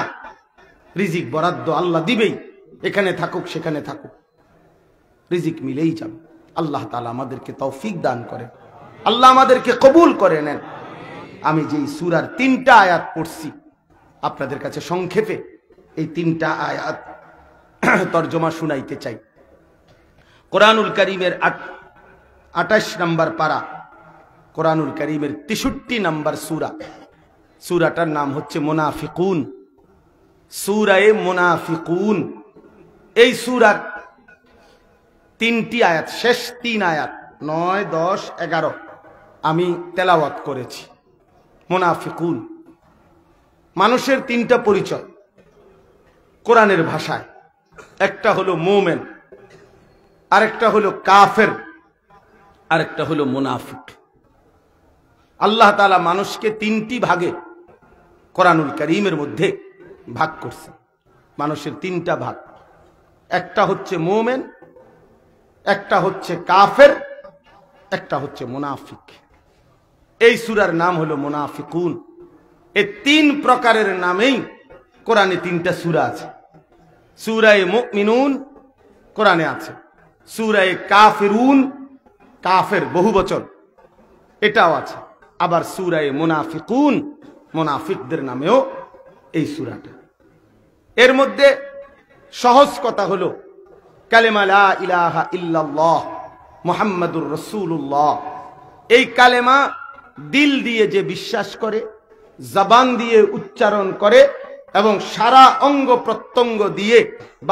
রিজিক বরাদ্দ আল্লাহ দিবেই, এখানে থাকুক সেখানে থাকুক, রিজিক মিলেই যাবে। আল্লাহ তাআলা আমাদেরকে তৌফিক দান করেন, আল্লাহ আমাদেরকে কবুল করে নেন। আমি যেই সূরার 3টা আয়াত পড়ছি আপনাদের কাছে সংক্ষেপে এই 3টা আয়াত তরজমা শুনাইতে চাই। কোরআনুল কারীমের 28 নম্বর পারা, কোরআনুল কারীমের 63 নম্বর সূরা। সূরাটার নাম হচ্ছে মুনাফিকুন, সূরায়ে মুনাফিকুন। এই সূরার 3টি আয়াত, শেষ 3 আয়াত 9, 10, 11 আমি তেলাওয়াত করেছি। মুনাফিকুন মানুষের 3টা পরিচয় কোরআনের ভাষায়, একটা হলো মুমিন, আরেকটা হলো কাফের, আরেকটা হলো মুনাফিক। আল্লাহ তাআলা মানুষকে 3টি ভাগে কোরআনুল কারীমের মধ্যে ভাগ করছে। মানুষের 3টা ভাগ, একটা হচ্ছে মুমিন, একটা হচ্ছে কাফের, একটা হচ্ছে মুনাফিক। এই সূরার নাম হলো মুনাফিকুন। এই 3 প্রকারের নামেই কোরআনে 3টা সূরা আছে। সূরায়ে মুমিনুন কোরআনে আছে, সূরায়ে কাফিরুন, কাফের বহুবচন, এটাও আছে, আবার সূরায়ে মুনাফিকুন, মুনাফিকদের নামেও এই সূরাটা। এর মধ্যে সহজ কথা হলো কালেমা লা ইলাহা ইল্লাল্লাহ মুহাম্মাদুর রাসূলুল্লাহ। এই কালেমা দিল দিয়ে যে বিশ্বাস করে, জবান দিয়ে উচ্চারণ করে, এবং সারা অঙ্গ প্রত্যঙ্গ দিয়ে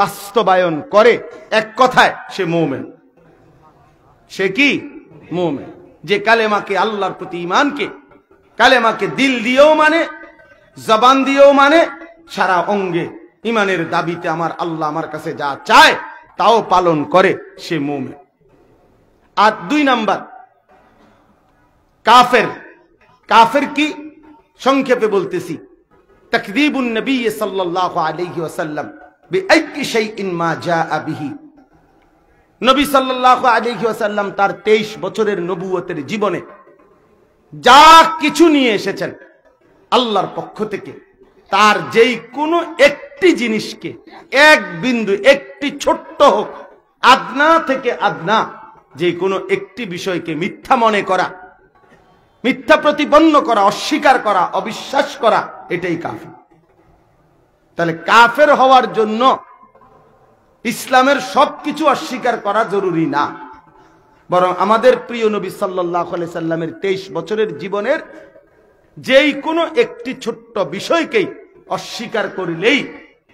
বাস্তবায়ন করে, এক কথায় সে মুমিন। সে কি? মুমিন। যে কালেমাকে, আল্লাহর প্রতি ঈমানকে, কালেমাকে দিল দিয়েও মানে, জবান দিয়েও মানে, সারা অঙ্গে ঈমানের দাবিতে আমার আল্লাহ আমার কাছে যা চায় তাও পালন করে, সে মুমিন। আর 2 নাম্বার কাফের। কাফের কি? সংক্ষেপে বলতেছি, তাকযীবুন নবী সাল্লাল্লাহু আলাইহি ওয়াসাল্লাম বিআইয়ি শাইইন মা জাআ বিহি। নবী সাল্লাল্লাহু আলাইহি ওয়াসাল্লাম তার 23 বছরের নবুয়তের জীবনে যা কিছু নিয়ে এসেছেন আল্লাহর পক্ষ থেকে, তার যেই কোনো একটি জিনিসকে, এক বিন্দু, একটি ছোট্ট হোক, আদনা থেকে আদনা, যে কোনো একটি বিষয়কে মিথ্যা মনে করা, মিথ্যা প্রতিপন্ন করা, অস্বীকার করা, অবিশ্বাস করা, এটাই কাফের। তাহলে কাফের হওয়ার জন্য ইসলামের সবকিছু অস্বীকার করা জরুরি না, বরং আমাদের প্রিয় নবী সাল্লাল্লাহু আলাইহি সাল্লামের 23 বছরের জীবনের যেই কোনো একটি ছোট্ট বিষয়কেই অস্বীকার করলেই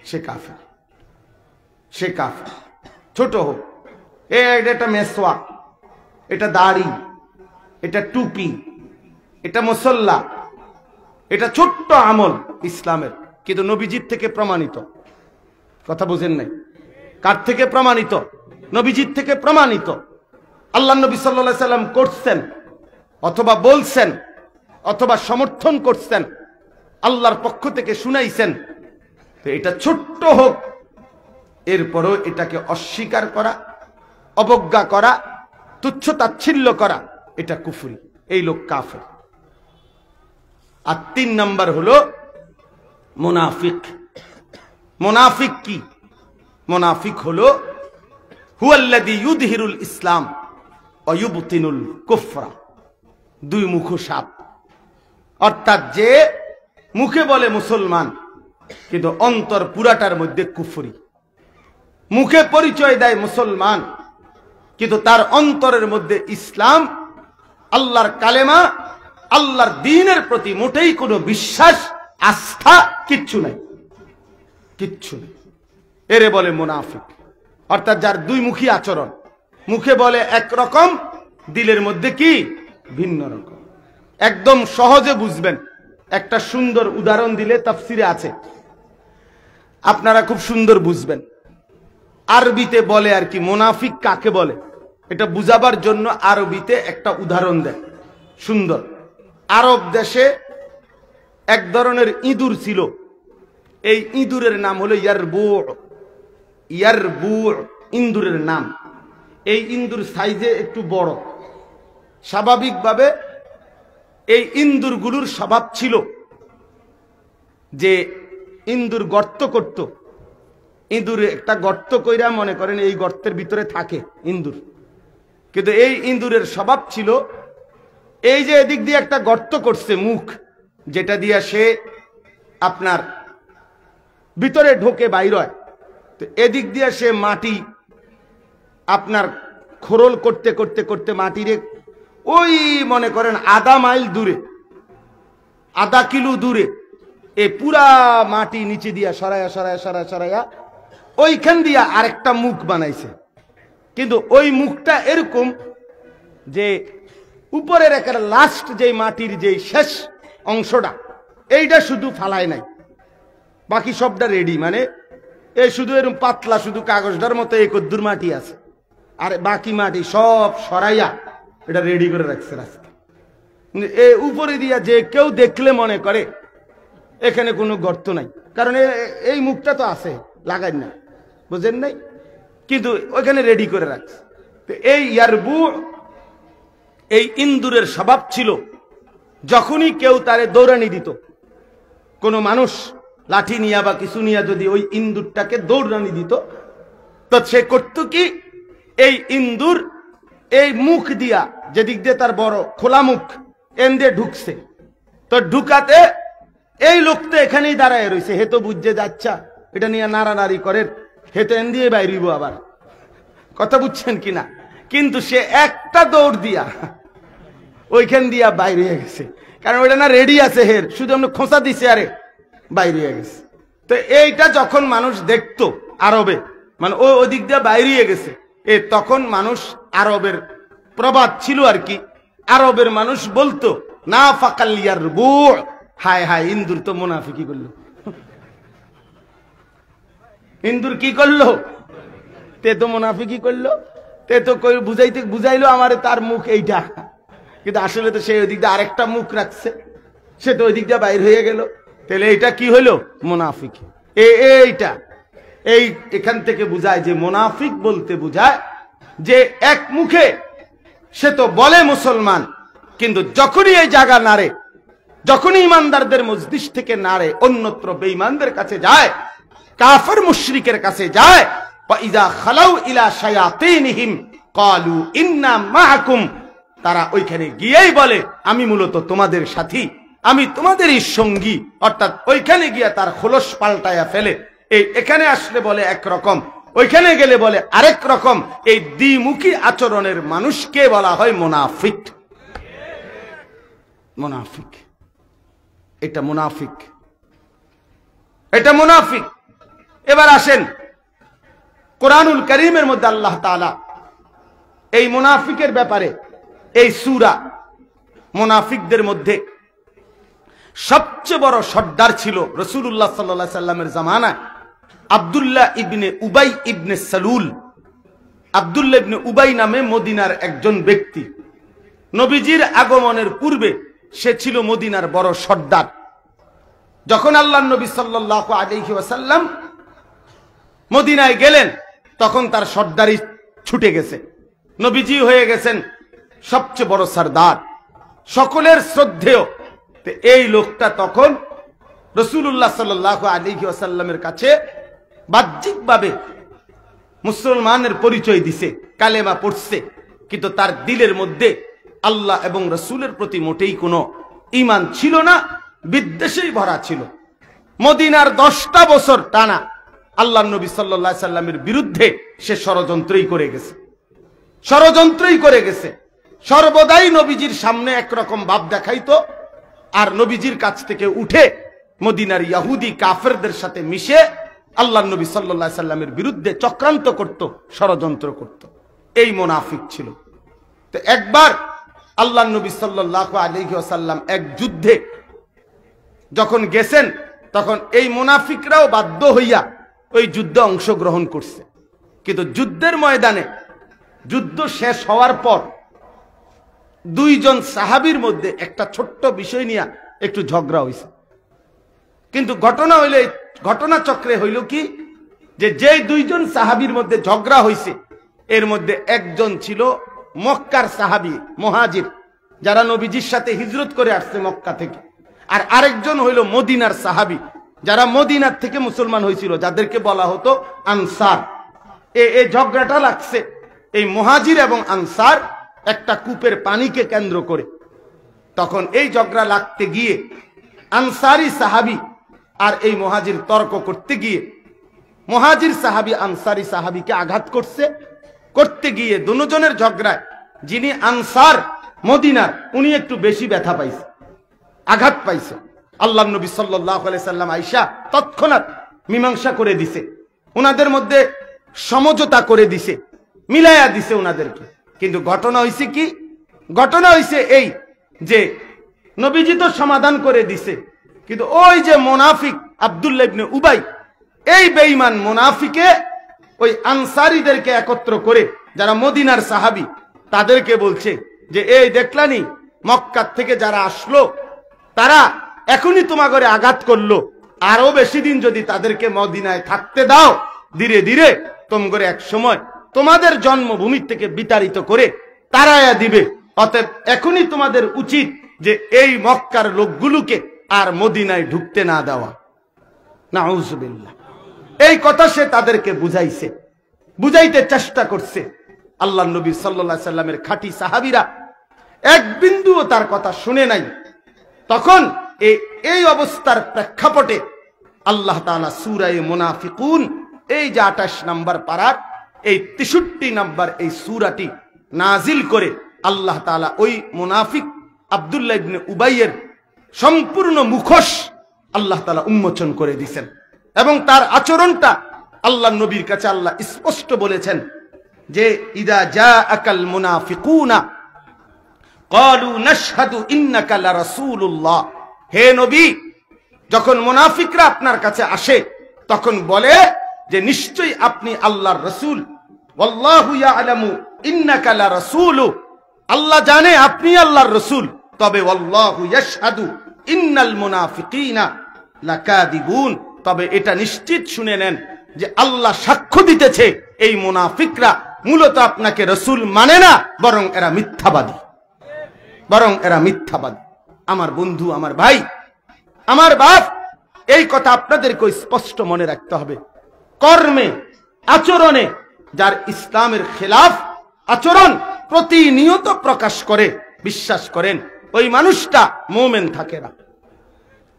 সে কাফের। সে কাফের, ছোট হোক। এটা মেসওয়াক, এটা দাড়ি, এটা টুপি, এটা মুসল্লা, এটা ছোট্ট আমল ইসলামের, কিন্তু নবীজির থেকে প্রমাণিত। কথা বুঝেন নাই? কার থেকে প্রমাণিত? নবীজির থেকে প্রমাণিত। আল্লাহ নবী সাল্লাল্লাহু আলাইহি সাল্লাম করছেন, অথবা বলছেন, অথবা সমর্থন করছেন, আল্লাহর পক্ষ থেকে শুনাইছেন। তো এটা ছোট্ট হোক, এরপরও এটাকে অস্বীকার করা, অবজ্ঞা করা, তুচ্ছ তাচ্ছিল্য করা, এটা কুফরি। এই লোক কাফের। আর 3 নাম্বার হলো মুনাফিক। মুনাফিক কি? মুনাফিক হলো হুয়াল্লাযী ইউযহিরুল ইসলাম ওয়া ইউবতিনুল কুফরা। 2 মুখো সাপ। অর্থাৎ যে মুখে বলে মুসলমান, কিন্তু অন্তর পুরাটার মধ্যে কুফরি। মুখে পরিচয় দেয় মুসলমান, কিন্তু তার অন্তরের মধ্যে ইসলাম, আল্লাহর কালেমা, আল্লাহর দ্বীনের প্রতি মোটেই কোনো বিশ্বাস, আস্থা কিচ্ছু নাই, কিচ্ছু নেই। এরে বলে মুনাফিক। অর্থাৎ যার 2 মুখী আচরণ, মুখে বলে একরকম, দিলের মধ্যে কি ভিন্ন রকম। একদম সহজে বুঝবেন। একটা সুন্দর উদাহরণ দিলে তাফসিরে আছে, আপনারা খুব সুন্দর বুঝবেন। আরবিতে বলে আর কি মুনাফিক কাকে বলে, এটা বুঝাবার জন্য আরবিতে একটা উদাহরণ দেয় সুন্দর। আরব দেশে এক ধরনের ইঁদুর ছিল। এই ইঁদুরের নাম হলো ইয়ারবু'। ইয়ারবু' ইঁদুরের নাম। এই ইঁদুর সাইজে একটু বড়। স্বাভাবিকভাবে এই ইঁদুরগুলোর স্বভাব ছিল যে ইঁদুর গর্ত করত। ইঁদুরে একটা গর্ত কইরা মনে করেন এই গর্তের ভিতরে থাকে ইঁদুর। কিন্তু এই ইঁদুরের স্বভাব ছিল, এই যে এদিক দিয়ে একটা গর্ত করছে মুখ, যেটা দিয়ে সে আপনার ভিতরে ঢোকে বাইর হয়, তো এদিক দিয়ে সে মাটি আপনার খোরল করতে করতে করতে মাটিরে ওই মনে করেন আধা মাইল দূরে, আধা কিলো দূরে, এ পুরা মাটি নিচে দিয়া সরাইয়া সরাইয়া সরাইয়া সরাইয়া ওইখান দিয়া আরেকটা মুখ বানাইছে। কিন্তু ওই মুখটা এরকম যে উপরের একটা লাস্ট যে মাটির যে শেষ অংশটা, এইটা শুধু ফালায় নাই, বাকি সবটা রেডি। মানে এই শুধু এরকম পাতলা, শুধু কাগজটার মতো এই কদ্দুর মাটি আছে, আর বাকি মাটি সব সরাইয়া এটা রেডি করে রাখছে রাস্তা। এই উপরে দিয়া যে কেউ দেখলে মনে করে এখানে কোনো গর্ত নাই, কারণ এই মুখটা তো আছে, লাগাই না, বুঝেন নাই? কিন্তু ওইখানে রেডি করে রাখছে। তো এই ইয়ারবু', এই ইন্দুরের স্বভাব ছিল, যখনই কেউ তারে দৌড়ানি দিত, কোনো মানুষ লাঠি নিয়া বা কিছু নিয়া যদি ওই ইন্দুরটাকে দৌড়ানি দিত, তো সে করত কি, এই ইন্দুর এই মুখ দিয়া, যেদিক দিয়ে তার বড় খোলা মুখ, এন দিয়ে ঢুকছে, তো ঢুকাতে এই লোকটা এখানেই দাঁড়ায় রয়েছে, হে তো বুঝতে যাচ্ছা এটা নিয়ে নাড়ানাড়ি করে, হে তো এন দিয়ে বাইরিব আবার। কথা বুঝছেন কিনা? কিন্তু সে একটা দৌড় দিয়া ওইখান দিয়া বাইরে হয়ে গেছে, কারণ ওইটা না রেডি আছে, হের শুধু আমরা খোঁচা দিছে, আরে বাইরে হয়ে গেছে। তো এইটা যখন মানুষ দেখতো আরবে, মানে ওই দিক দিয়ে বাইরে গেছে, তখন মানুষ আরবের প্রবাদ ছিল আর কি, আরবের মানুষ বলতো না ফাকালিয়ার রবু, হায় হায় ইন্দুর তো মুনাফিকি করলো, ইন্দুর কি করলো, তে তো মুনাফিকি করলো, তে তো বুঝাইলো আমারে তার মুখ এইটা, কিন্তু আসলে তো সেই ওই দিক দিয়ে আরেকটা মুখ রাখছে, সে তো ওই দিক দিয়ে বাইর হয়ে গেল, তাহলে এইটা কি হইলো মুনাফিক। এইটা এখান থেকে বুঝায় যে মুনাফিক বলতে বুঝায় যে এক মুখে সে তো বলে মুসলমান, কিন্তু যখনই এই জায়গা নাড়ে, যখনই ইমানদারদের মজলিস থেকে নাড়ে অন্যত্র বেঈমানদের কাছে যায়, কাফের মুশরিকের কাছে যায়, ইযা খালাউ ইলা শায়াতিনহিম ক্বালু ইন্না মাআকুম, তারা ওইখানে গিয়েই বলে আমি মূলত তোমাদের সাথী, আমি তোমাদেরই সঙ্গী, অর্থাৎ ওইখানে গিয়ে তার খোলস পাল্টায়া ফেলে। এখানে আসলে বলে একরকম, ওইখানে গেলে বলে আরেক রকম। এই দ্বিমুখী আচরণের মানুষকে বলা হয় মুনাফিক। মুনাফিক, এটা মুনাফিক, এটা মুনাফিক। এবার আসেন কোরআনুল কারীমের মধ্যে আল্লাহ তাআলা এই মুনাফিকের ব্যাপারে, এই সূরা, মুনাফিকদের মধ্যে সবচেয়ে বড় সর্দার ছিল রাসূলুল্লাহ সাল্লাল্লাহু আলাইহি সাল্লামের জামানায় আব্দুল্লাহ ইবনে উবাই ইবনে সালুল। আব্দুল্লাহ ইবনে উবাই নামে মদিনার একজন ব্যক্তি, নবীজির আগমনের পূর্বে সে ছিল মদিনার বড় সর্দার। যখন আল্লাহর নবী সাল্লাল্লাহু আলাইহি ওয়াসাল্লাম মদিনায় গেলেন, তখন তার সর্দারি ছুটে গেছে, নবীজি হয়ে গেছেন সবচেয়ে বড় সর্দার, সকলের শ্রদ্ধেয়। এই লোকটা তখন রাসূলুল্লাহ সাল্লাল্লাহু আলাইহি ওয়াসাল্লামের কাছে বাহ্যিকভাবে মুসলমানের পরিচয় দিছে, কালেমা পড়ছে, কিন্তু তার দিলের মধ্যে আল্লাহ এবং রাসূলের প্রতি মোটেই কোনো ঈমান ছিল না, বিদ্বেষেই ভরা ছিল। মদিনার 10টা বছর টানা আল্লাহর নবী সাল্লাল্লাহু আলাইহি সাল্লামের বিরুদ্ধে সে ষড়যন্ত্রই করে গেছে, ষড়যন্ত্রই করে গেছে। সর্বদাই নবীজির সামনে একরকম ভাব দেখাইতো, আর নবীজির কাছ থেকে উঠে মদিনার ইহুদি কাফেরদের সাথে মিশে আল্লাহর নবী সাল্লাল্লাহু আলাইহি সাল্লামের বিরুদ্ধে চক্রান্ত করত, ষড়যন্ত্র করত। এই মুনাফিক ছিল। তো একবার আল্লাহর নবী সাল্লাল্লাহু আলাইহি ওয়াসাল্লাম এক যুদ্ধে যখন গেছেন, তখন এই মুনাফিকরাও বাধ্য হইয়া ওই যুদ্ধে অংশগ্রহণ করছে। কিন্তু যুদ্ধের ময়দানে যুদ্ধ শেষ হওয়ার পর দুইজন সাহাবীর মধ্যে একটা ছোট্ট বিষয় নিয়ে একটু ঝগড়া হইছে। কিন্তু ঘটনা চক্রে হইল কি, যে দুইজন সাহাবীর মধ্যে ঝগড়া হইছে, এর মধ্যে একজন ছিল মক্কার সাহাবী, মুহাজির, যারা নবীজির সাথে হিজরত করে আসছে মক্কা থেকে, আর আরেকজন হইল মদিনার সাহাবী, যারা মদিনার থেকে মুসলমান হয়েছিল, যাদেরকে বলা হতো আনসার। এই ঝগড়াটা লাগছে এই মুহাজির এবং আনসার একটা কূপের পানিকে কেন্দ্র করে। তখন এই ঝগড়া লাগতে গিয়ে আনসারি সাহাবী আর এই মুহাজির তর্ক করতে গিয়ে মুহাজির সাহাবী আনসারি সাহাবীকে আঘাত করতে গিয়ে দুজনের ঝগড়ায় যিনি আনসার মদিনার, উনি একটু বেশি ব্যথা পাইছে, আঘাত পাইছে। আল্লাহর নবী সাল্লাল্লাহু আলাইহি সাল্লাম আয়েশা তৎক্ষণাৎ মীমাংসা করে দিছে, উনাদের মধ্যে সমঝোতা করে দিছে, মিলাইয়া দিছে উনাদেরকে। কিন্তু ঘটনা হইছে কি, ঘটনা হইছে এই যে নবীজি তো সমাধান করে দিছে, কিন্তু ওই যে মুনাফিক আব্দুল্লাহ ইবনে উবাই, এই বেঈমান মুনাফিকে ওই আনসারীদেরকে একত্র করে, যারা মদিনার সাহাবী, তাদেরকে বলছে যে এই দেখলানি মক্কা থেকে যারা আসলো, তারা এখনই তোমাগরে আঘাত করলো, আরো বেশি দিন যদি তাদেরকে মদিনায় থাকতে দাও, ধীরে ধীরে তোমগরে এক সময় তোমাদের জন্মভূমি থেকে বিতাড়িত করে তাড়াইয়া দিবে। অতএব এখনই তোমাদের উচিত যে এই মক্কার লোকগুলোকে আর মদিনায় ঢুকতে না দেওয়া। নাউজুবিল্লাহ। এই কথা সে তাদেরকে বুঝাইছে, বুঝাইতে চেষ্টা করছে। আল্লাহর নবী সাল্লাল্লাহু আলাইহি সাল্লামের খাঁটি সাহাবীরা এক বিন্দুও তার কথা শুনে নাই। তখন এই অবস্থার প্রেক্ষাপটে আল্লাহ তাআলা সূরা মুনাফিকুন, এই যে 28 নম্বর পারার এই 63 নম্বর এই সূরাটি নাজিল করে আল্লাহ তাআলা ওই মুনাফিক আব্দুল্লাহ ইবনে উবাইয়ের সম্পূর্ণ মুখোশ আল্লাহ তাআলা উন্মোচন করে দিয়েছেন। এবং তার আচরণটা আল্লাহ নবীর কাছে আল্লাহ স্পষ্ট বলেছেন যে ইদা জাআকাল মুনাফিকুনা ক্বালু নাশহাদু ইন্নাকা লারাসূলুল্লাহ, হে নবী, যখন মুনাফিকরা আপনার কাছে আসে তখন বলে যে নিশ্চয়ই আপনি আল্লাহর রাসূল। ওয়াল্লাহু ইয়ালামু ইন্নাকা লারাসূলু, আল্লাহ জানে আপনি আল্লাহর রাসূল। তবে ওয়াল্লাহু ইয়াশহাদু ইন্নাল মুনাফিকিনা লাকাযিবুন, তবে এটা নিশ্চিত শুনে নেন যে আল্লাহ সাক্ষ্য দিতেছে এই মুনাফিকরা মূলত আপনাকে রাসূল মানে না, বরং এরা মিথ্যাবাদী, আমার বন্ধু, আমার ভাই, আমার বাপ, এই কথা আপনাদেরকে স্পষ্ট মনে রাখতে হবে। কর্মে আচরণে যার ইসলামের খেলাফ আচরণ প্রতিনিয়ত প্রকাশ করে, বিশ্বাস করেন ওই মানুষটা মুমিন থাকে না,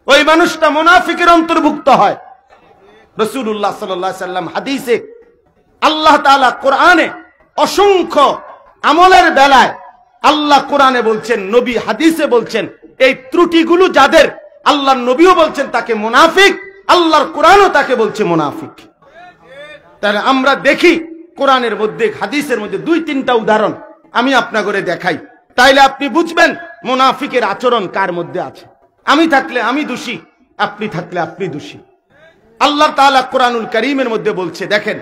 ওই মানুষটা মুনাফিকের অন্তর্ভুক্ত হয়। রাসূলুল্লাহ সাল্লাল্লাহু আলাইহি সাল্লাম হাদিসে, আল্লাহ তাআলা কোরআনে অসংখ্য আমলের বেলায় আল্লাহ কোরআনে বলছেন, নবী হাদিসে বলছেন, এই ত্রুটিগুলো যাদের, আল্লাহর নবীও বলছেন তাকে মুনাফিক, আল্লাহর কোরআনও তাকে বলছে মুনাফিক। তাহলে আমরা দেখি কোরআনের মধ্যে, হাদিসের মধ্যে 2-3টা উদাহরণ আমি আপনাকে দেখাই, তাইলে আপনি বুঝবেন মুনাফিকের আচরণ কার মধ্যে আছে। আমি থাকলে আমি দোষী, আপনি থাকলে আপনি দোষী। আল্লাহ তাআলা কোরআনুল কারীমের মধ্যে বলছে, দেখেন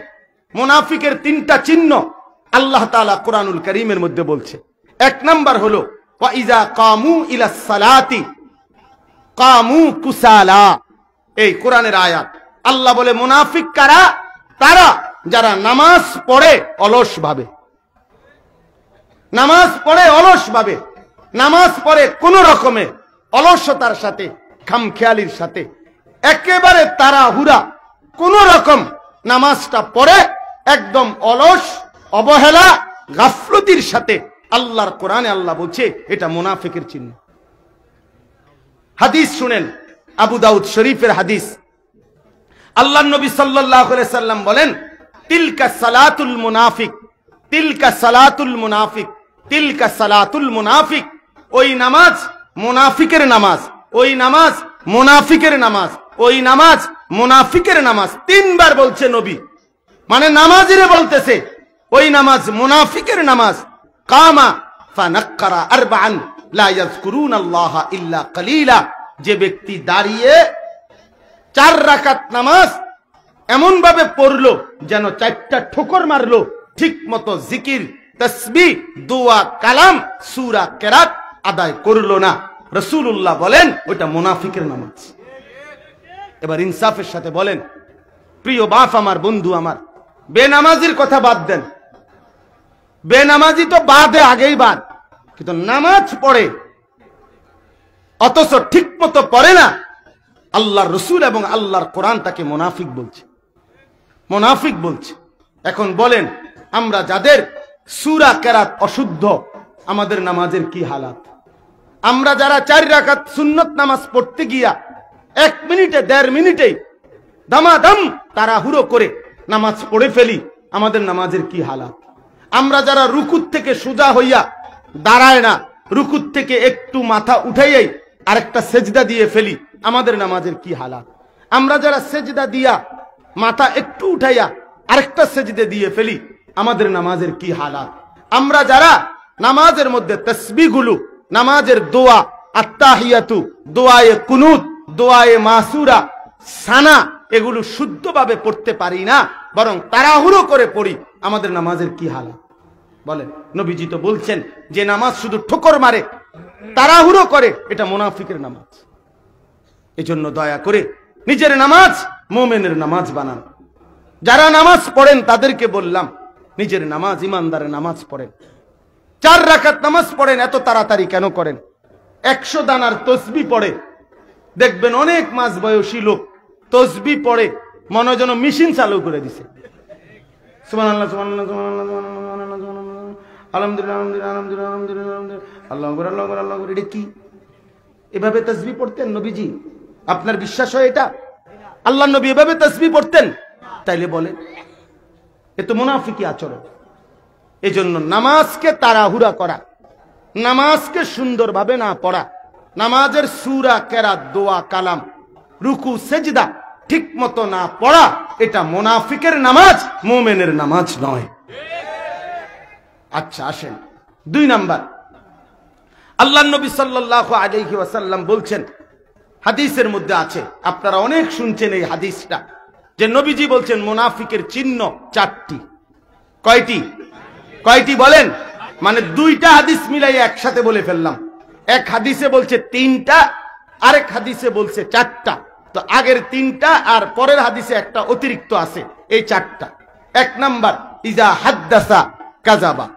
মুনাফিকের 3টা চিহ্ন আল্লাহ তাআলা কোরআনুল কারীমের মধ্যে বলছে। 1 নাম্বার হলো ওয়া ইযা কামু ইলাস সালাতি কামু কুসালা, এই কোরআনের আয়াত। আল্লাহ বলে মুনাফিক কারা? তারা যারা নামাজ পড়ে অলস ভাবে, নামাজ পড়ে অলস ভাবে, নামাজ পড়ে কোন রকমে অলসতার সাথে, খামখেয়ালির সাথে, একেবারে তাড়াহুড়া, কোন রকম নামাজটা পড়ে একদম অলস, অবহেলা, গাফলতির সাথে। আল্লাহর কোরআনে আল্লাহ বলছে এটা মুনাফিকের চিহ্ন। হাদিস শুনেন, আবু দাউদ শরীফের হাদিস। আল্লাহর নবী সাল্লাল্লাহু আলাইহি সাল্লাম বলেন, তিলকা সালাতুল মুনাফিক, তিলকা সালাতুল মুনাফিক, তিলকা সালাতুল মুনাফিক। ওই নামাজ মুনাফিকের নামাজ, ওই নামাজ মুনাফিকের নামাজ, ওই নামাজ মুনাফিকের নামাজ। 3 বার বলছে নবী, মানে নামাজিরে বলতেছে ওই নামাজ মুনাফিকের নামাজ। কামা ফানাক্কারা আরবাআন লা ইয়াযকুরুনাল্লাহা ইল্লা কালিলা, যে ব্যক্তি দাঁড়িয়ে 4 রাকাত নামাজ এমন ভাবে পড়লো যেন 4টা ঠোকর মারলো, ঠিক মতো জিকির, তাসবিহ, দোয়া, কালাম, সূরা, কেরাত আদায় করলো না, রাসূলুল্লাহ বলেন ওটা মুনাফিকের নামাজ। এবার ইনসাফের সাথে বলেন, প্রিয় বাপ আমার, বন্ধু আমার, বেনামাজির কথা বাদ দেন, বেনামাজি তো বাদে, আগেই বাদ, কিন্তু নামাজ পড়ে অথচ ঠিক মতো পড়ে না, আল্লাহর রাসূল এবং আল্লাহর কোরআন তাকে মুনাফিক বলছে, মুনাফিক বলছে। এখন বলেন, আমরা যাদের সূরা কেরাত অশুদ্ধ, আমাদের নামাজের কি হালাত? আমরা যারা 4 রাকাত সুন্নত নামাজ পড়তে গিয়া 1 মিনিটে 1.5 মিনিটেই দামাদাম তাড়াহুড়ো করে নামাজ পড়ে ফেলি, আমাদের নামাজের কি হালাত? আমরা যারা রুকুত থেকে সোজা হইয়া দাঁড়ায় না, রুকুত থেকে একটু মাথা উঠাইয়াই আরেকটা সেজদা দিয়ে ফেলি, আমাদের নামাজের কি হালাত? আমরা যারা সেজদা দিয়া মাথা একটু উঠাইয়া আরেকটা সেজদা দিয়ে ফেলি, আমাদের নামাজের কি হালাত? আমরা যারা নামাজের মধ্যে তাসবিহগুলো, নামাজের দোয়া, আত্তাহিয়াতু, দোয়ায়ে কুনুত, দোয়ায়ে মাসুরা, সানা, এগুলো শুদ্ধভাবে পড়তে পারি না, বরং তাড়াহুড়ো করে পড়ি, আমাদের নামাজের কি হালাত? বলেন, নবীজি তো বলছেন যে নামাজ শুধু ঠোকর মারে, তাড়াহুড়ো করে, এটা মুনাফিকের নামাজ। এজন্য দয়া করে নিজের নামাজ মুমিনের নামাজ বানান। যারা নামাজ পড়েন তাদেরকে বললাম, নিজের নামাজ ইমানদারের নামাজ পড়েন। 4 রাকাত নামাজ পড়েন, এত তাড়াতাড়ি কেন করেন? 100 দানার তসবিহ পড়ে, দেখবেন অনেক মাঝ বয়সী লোক তসবিহ পড়ে মনে যেন মেশিন চালু করে দিছে। সুবহানাল্লাহ, সুবহানাল্লাহ, সুবহানাল্লাহ, সুবহানাল্লাহ, সুবহানাল্লাহ, আলহামদুলিল্লাহ, আলহামদুলিল্লাহ, আলহামদুলিল্লাহ, আলহামদুলিল্লাহ, আল্লাহু আকবার, আল্লাহু আকবার, আল্লাহু আকবার। এটা কি? এভাবে তাসবিহ পড়তেন নবীজি? আপনার বিশ্বাস হয় এটা? আল্লাহর নবী এভাবে তাসবিহ পড়তেন? তাইলে বলেন, এ তো মুনাফিকি আচরণ। এজন্য নামাজকে তাড়াহুড়া করা, নামাজকে সুন্দরভাবে না পড়া, নামাজের সূরা, কেরাত, দোয়া, কালাম, রুকু, সেজদা ঠিক মতো না পড়া, এটা মুনাফিকের নামাজ, মুমিনের নামাজ নয়। আচ্ছা আসেন 2 নাম্বার, আল্লাহর নবী সাল্লাল্লাহু আলাইহি ওয়াসাল্লাম বলছেন, হাদিসের মধ্যে আছে, আপনারা অনেক শুনছেন এই হাদিসটা, যে নবীজি বলছেন মুনাফিকের চিহ্ন 4টি। কয়টি বলেন? মানে 2টা হাদিস মিলাই একসাথে বলে ফেললাম। এক হাদিসে বলছে 3টা, আরেক হাদিসে বলছে 4টা। তো আগের 3টা আর পরের হাদিসে একটা অতিরিক্ত আছে, এই 4টা। 1 নাম্বার, ইজা হাদ্দাসা কাযাবা।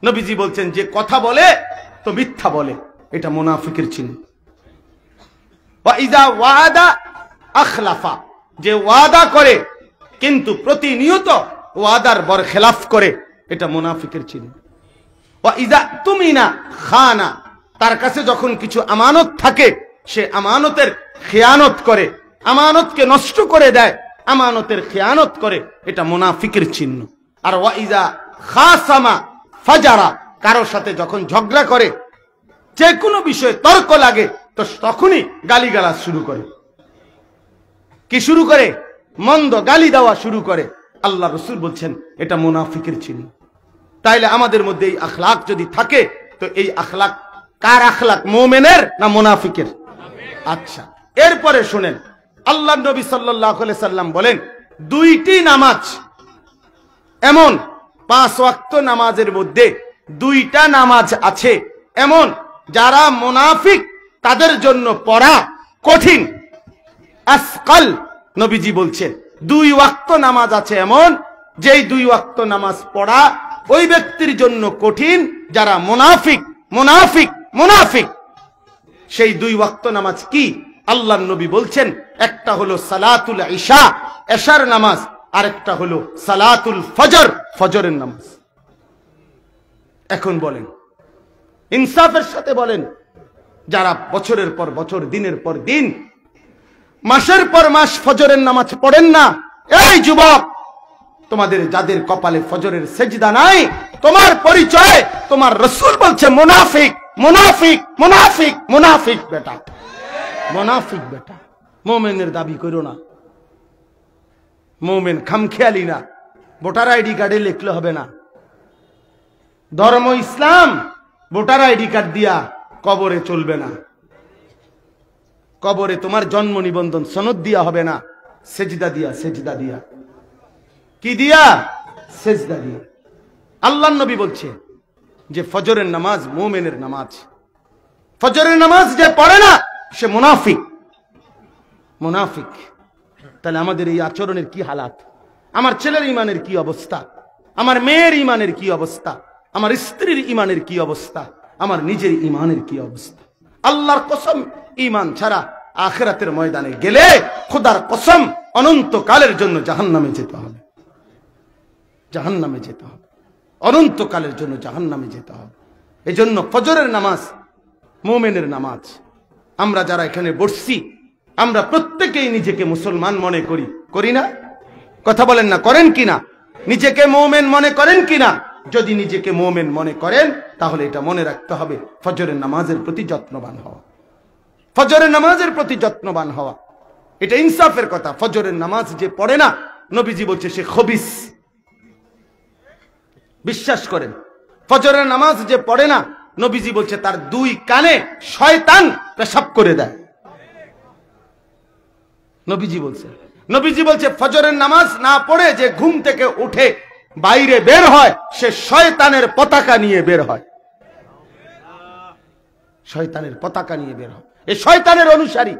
নবীজি বলছেন যে কথা বলে তো মিথ্যা বলে, এটা মুনাফিকের চিহ্ন। ওয়া ইজা ওয়াদা আখলাফা, যে ওয়াদা করে কিন্তু প্রতিনিয়ত ওয়াদার বরখেলাফ করে, এটা মুনাফিকের চিহ্ন। ওয়া ইজা তুমিনা খানা, তার কাছে যখন কিছু আমানত থাকে সে আমানতের খেয়ানত করে, আমানতকে নষ্ট করে দেয়, আমানতের খেয়ানত করে, এটা মুনাফিকের চিহ্ন। আর ওয়া ইজা খাসামা ফাজারা, কারোর সাথে যখন ঝগড়া করে, যে কোনো বিষয়ে তর্ক লাগে, তো তখনই গালিগালাজ শুরু করে। কি শুরু করে? মন্দ গালি দেওয়া শুরু করে। আল্লাহ রাসূল বলছেন এটা মুনাফিকের চিহ্ন। তাইলে আমাদের মধ্যে এই আখলাক যদি থাকে, তো এই আখলাক কার আখলাক, মুমিনের না মুনাফিকের? আচ্ছা, এরপরে শুনেন, আল্লাহর নবী সাল্লাল্লাহু আলাইহি সাল্লাম বলেন 2টি নামাজ এমন, 5 ওয়াক্ত নামাজের মধ্যে 2টা নামাজ আছে এমন, যারা মুনাফিক তাদের জন্য পড়া কঠিন, আসকাল। নবীজি বলছেন 2 ওয়াক্ত নামাজ আছে এমন, যেই 2 ওয়াক্ত নামাজ পড়া ওই ব্যক্তির জন্য কঠিন যারা মুনাফিক। সেই 2 ওয়াক্ত নামাজ কি? আল্লাহর নবী বলছেন, একটা হলো সালাতুল ইশা, এশার নামাজ, আর একটা হলো সালাতুল ফজর, ফজরের নামাজ। এখন বলেন, ইনসাফের সাথে বলেন, যারা বছরের পর বছর, দিনের পর দিন, মাসের পর মাস ফজরের নামাজ পড়েন না, এই যুবক, তোমাদের যাদের কপালে ফজরের সেজদা নাই, তোমার পরিচয়, তোমার রাসূল বলছে মুনাফিক, মুনাফিক, মুনাফিক, মুনাফিক বেটা, মুনাফিক বেটা। মুমিনের দাবি করো না, মুমিন খামখেয়ালি না, ভোটার আইডি কার্ডে লিখলে হবে না। ধর্ম ইসলাম, ভোটার আইডি কার্ড দিয়া কবরে চলবে না, কবরে তোমার জন্ম নিবন্ধন সনদ দিয়া হবে না, সেজদা দিয়া, সেজদা দিয়া। কি দিয়া? সেজদা দিয়া। আল্লাহর নবী বলছে যে ফজরের নামাজ মুমিনের নামাজ, ফজরের নামাজ যে পড়ে না সে মুনাফিক, মুনাফিক। তাহলে আমাদের এই আচরণের কি হালাত? আমার ছেলের ইমানের কি অবস্থা, আমার মেয়ের ইমানের কি অবস্থা, আমার স্ত্রীর ইমানের কি অবস্থা, আমার নিজের ইমানের কি অবস্থা? আল্লাহর কসম, ইমান ছাড়া আখিরাতের ময়দানে গেলে খোদার কসম অনন্তকালের জন্য জাহান্নামে যেতে হবে, জাহান্নামে যেতে হবে, অনন্তকালের জন্য জাহান্নামে যেতে হবে। এজন্য ফজরের নামাজ মুমিনের নামাজ। আমরা যারা এখানে বসছি, আমরা প্রত্যেকেই নিজেকে মুসলমান মনে করি, করি না? কথা বলেন না, করেন কিনা? নিজেকে মুমিন মনে করেন কিনা? যদি নিজেকে মুমিন মনে করেন, তাহলে এটা মনে রাখতে হবে, ফজরের নামাজের প্রতি যত্নবান হওয়া, ফজরের নামাজের প্রতি যত্নবান হওয়া, এটা ইনসাফের কথা। ফজরের নামাজ যে পড়ে না, নবীজি বলছে সে খবিস। বিশ্বাস করেন, ফজরের নামাজ যে পড়ে না, নবীজি বলছে তার 2 কানে শয়তান পেশাব করে দেয়। নবীজি বলছে ফজরের নামাজ না পড়ে যে ঘুম থেকে উঠে বাইরে বের হয়, সে শয়তানের পতাকা নিয়ে বের হয়, শয়তানের পতাকা নিয়ে বের হয়। এই শয়তানের অনুসারী,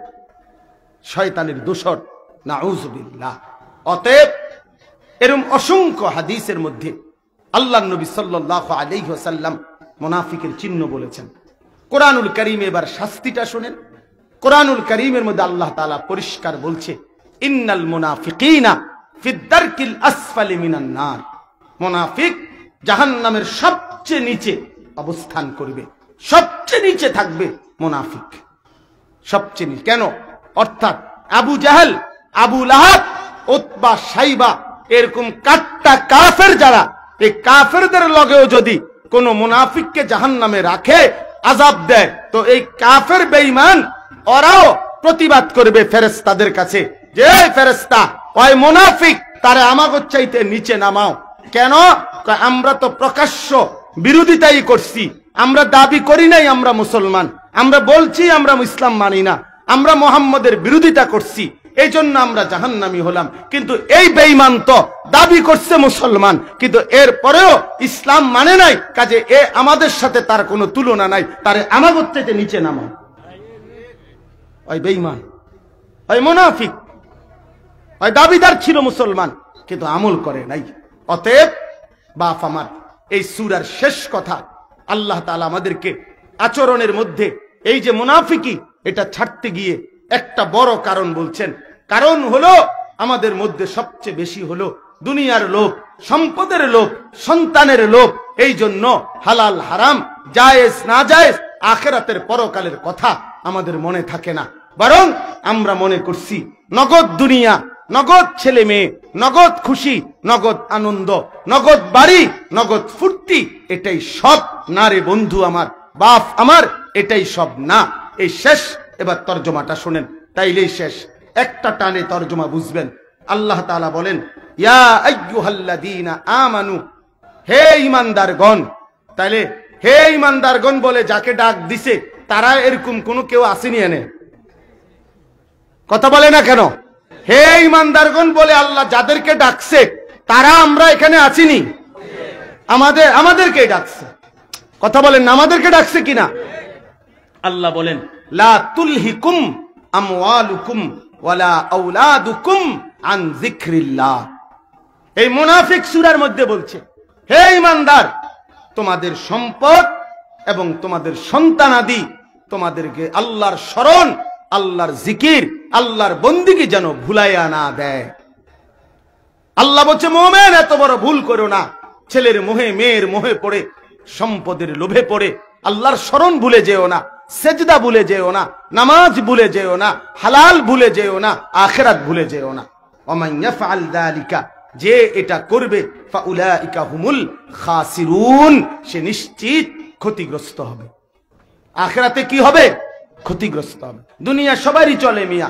শয়তানের দোসর, নাউযুবিল্লাহ। অতএব এরকম অসংখ্য হাদিসের মধ্যে আল্লাহর নবী সাল্লাল্লাহু আলাইহি ওয়াসাল্লাম মুনাফিকের চিহ্ন বলেছেন। কোরআনুল কারীমে এবার শাস্তিটা শুনেন। কোরআনুল কারীমের মধ্যে আল্লাহ তাআলা পরিষ্কার বলছে, ইন্নাল মুনাফিকিনা ফিদ দারকিল আসফালি মিনান নার। মুনাফিক জাহান্নামের সবচেয়ে নিচে অবস্থান করবে, সবচেয়ে নিচে থাকবে মুনাফিক, সবচেয়ে নিচে। কেন? অর্থাৎ আবু জাহেল, আবু লাহাব, উতবা, শাইবা, এরকম কাট্টা কাফের যারা, এই কাফেরদের লগেও যদি কোন মুনাফিককে জাহান্নামে রাখে, আযাব দেয়, তো এই কাফের বেঈমান ওরাও প্রতিবাদ করবে ফেরেশতাদের কাছে যে ফেরেশতা ওই মুনাফিক তারে আমাগো চাইতে নিচে নামাও। কেন? আমরা তো প্রকাশ্য বিরোধিতাই করছি, আমরা দাবি করি নাই আমরা মুসলমান, আমরা বলছি আমরা ইসলাম মানি না, আমরা মুহাম্মদের বিরোধিতা করছি, এই জন্য আমরা জাহান্নামী হলাম। কিন্তু এই বেঈমান তো দাবি করছে মুসলমান, কিন্তু এর পরেও ইসলাম মানে নাই, কাজে এ আমাদের সাথে তার কোনো তুলনা নাই, তারে আমাগো চাইতে নিচে নামাও। ওই বেঈমান, ওই মুনাফিক, ওই দাবিদার ছিল মুসলমান কিন্তু আমল করে নাই। অতএব বাপ আমার, এই সূরার শেষ কথা আল্লাহ তাআলা আমাদেরকে আচরণের মধ্যে এই যে মুনাফিকি, এটা ছাড়তে গিয়ে একটা বড় কারণ বলছেন। কারণ হলো আমাদের মধ্যে সবচেয়ে বেশি হলো দুনিয়ার লোভ, সম্পদের লোভ, সন্তানের লোভ। এই জন্য হালাল হারাম, জায়েজ না জায়েজ, আখিরাতের পরকালের কথা আমাদের মনে থাকে না, বরং আমরা মনে করছি নগদ দুনিয়া, নগদ ছেলে মেয়ে, নগদ খুশি, নগদ আনন্দ, নগদ বাড়ি, নগদ ফুর্তি, এটাই সব না রে বন্ধু আমার, বাপ আমার, এটাই সব না। এই শেষ, এবার তর্জমাটা শুনেন, তাইলেই শেষ, একটা টানে তর্জমা বুঝবেন। আল্লাহ তাআলা বলেন, ইয়া আইয়ুহাল্লাযীনা আমানু, হে ঈমানদারগণ। তাইলে হে ঈমানদারগণ বলে যাকে ডাক দিছে তারা এরকম কোন কেউ আসেনি এনে? কথা বলে না কেন? হে ঈমানদারগণ বলে আল্লাহ যাদেরকে ডাকছে তারা আমরা এখানে আছিনি? আমাদেরকে ডাকছে। কথা বলেন না, আমাদেরকে ডাকছে কিনা? আল্লাহ বলেন, লা তুলহিকুম আমওয়ালুকুম ওয়ালা আওলাদুকুম আন যিকরিল্লাহ। এই মুনাফিক সূরার মধ্যে বলছে, হে ঈমানদার, তোমাদের সম্পদ এবং তোমাদের সন্তানাদি তোমাদেরকে আল্লাহর স্মরণ, আল্লাহর জিকির, আল্লাহর বন্দিগি যেন ভুলাইয়া না দেয়। আল্লাহ বলছে, মুমিন এত বড় ভুল করো না, ছেলের মোহে, মেয়ের মোহে পড়ে, সম্পদের লোভে পড়ে আল্লাহর স্মরণ ভুলে যেও না, সেজদা ভুলে যেও না, নামাজ ভুলে যেও না, হালাল ভুলে যেও না, আখিরাত ভুলে যেও না। ওমান ইয়াফআল যালিকা, যে এটা করবে, ফাউলাইকা হুমুল খাসিরুন, সে নিশ্চিত ক্ষতিগ্রস্ত হবে। আখিরাতে কি হবে? ক্ষতিগ্রস্ত হবে। দুনিয়া সবারই চলে মিয়া,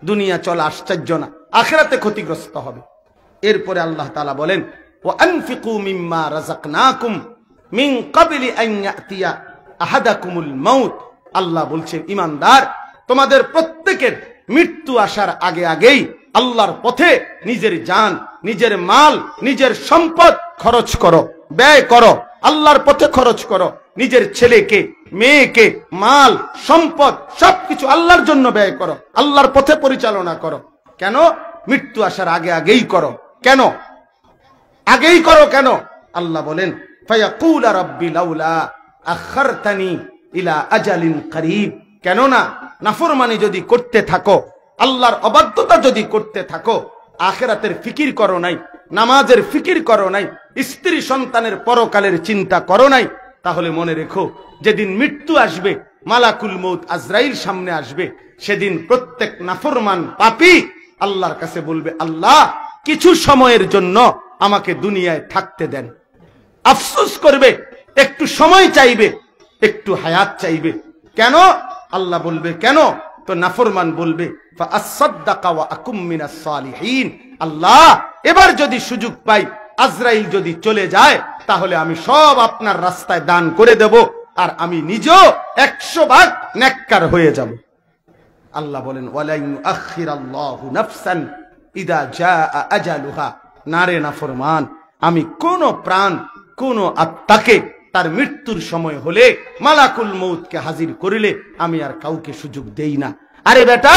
দুনিয়া চলা আশ্চর্য না, আখিরাতে ক্ষতিগ্রস্ত হবে। এরপরে আল্লাহ তাআলা বলেন, ওয়া আনফিকু মিম্মা রাযাকনাকুম মিন ক্বাবলি আন ইয়াতিয়া আহাদাকুমুল মাউত। আল্লাহ বলছে, ঈমানদার, তোমাদের প্রত্যেকের মৃত্যু আসার আগে আগেই আল্লাহর পথে নিজের জান, নিজের মাল, নিজের সম্পদ খরচ করো, ব্যয় করো, আল্লাহর পথে খরচ করো। নিজের ছেলেকে, মেয়েকে, মাল, সম্পদ সবকিছু আল্লাহর জন্য ব্যয় করো, আল্লাহর পথে পরিচালনা করো। কেন? মৃত্যু আসার আগে আগেই করো। কেন আগেই করো? কেন? আল্লাহ বলেন, ফায়াকুলা রাব্বি লাউলা আখারতানি ইলা আজালিন করিব। কেননা নাফরমানি যদি করতে থাকো, আল্লাহর অবাধ্যতা যদি করতে থাকো, আখিরাতের ফিকির করো নাই, নামাজের ফিকির করো নাই, স্ত্রী সন্তানের পরকালের চিন্তা করো নাই, তাহলে মনে রেখো, যেদিন মৃত্যু আসবে, মালাকুল মউত আজরাইল সামনে আসবে, সেদিন প্রত্যেক নাফরমান পাপী আল্লাহর কাছে বলবে, আল্লাহ কিছু সময়ের জন্য আমাকে দুনিয়ায় থাকতে দেন। আফসোস করবে, একটু সময় চাইবে, একটু হায়াত চাইবে। কেন? আল্লাহ বলবে কেন? তো নাফরমান বলবে, ফাআসাদদাকা ওয়া আকুম মিনাস সালিহিন। আল্লাহ এবার যদি সুযোগ পাই, আজরাইল যদি চলে যায়, তাহলে আমি সব আপনার রাস্তায় দান করে দেব, আর আমি নিজেও 100 ভাগ নেককার হয়ে যাব। আল্লাহ বলেন, ওয়ালা ইউআখিরাল্লাহু নাফসান ইদা জাআ আজালুহা। নারে নাফরমান, আমি কোন প্রাণ, কোন আত্মাকে তার মৃত্যুর সময় হলে মালাকুল মউতকে হাজির করিলে আমি আর কাউকে সুযোগ দেই না। আরে বেটা,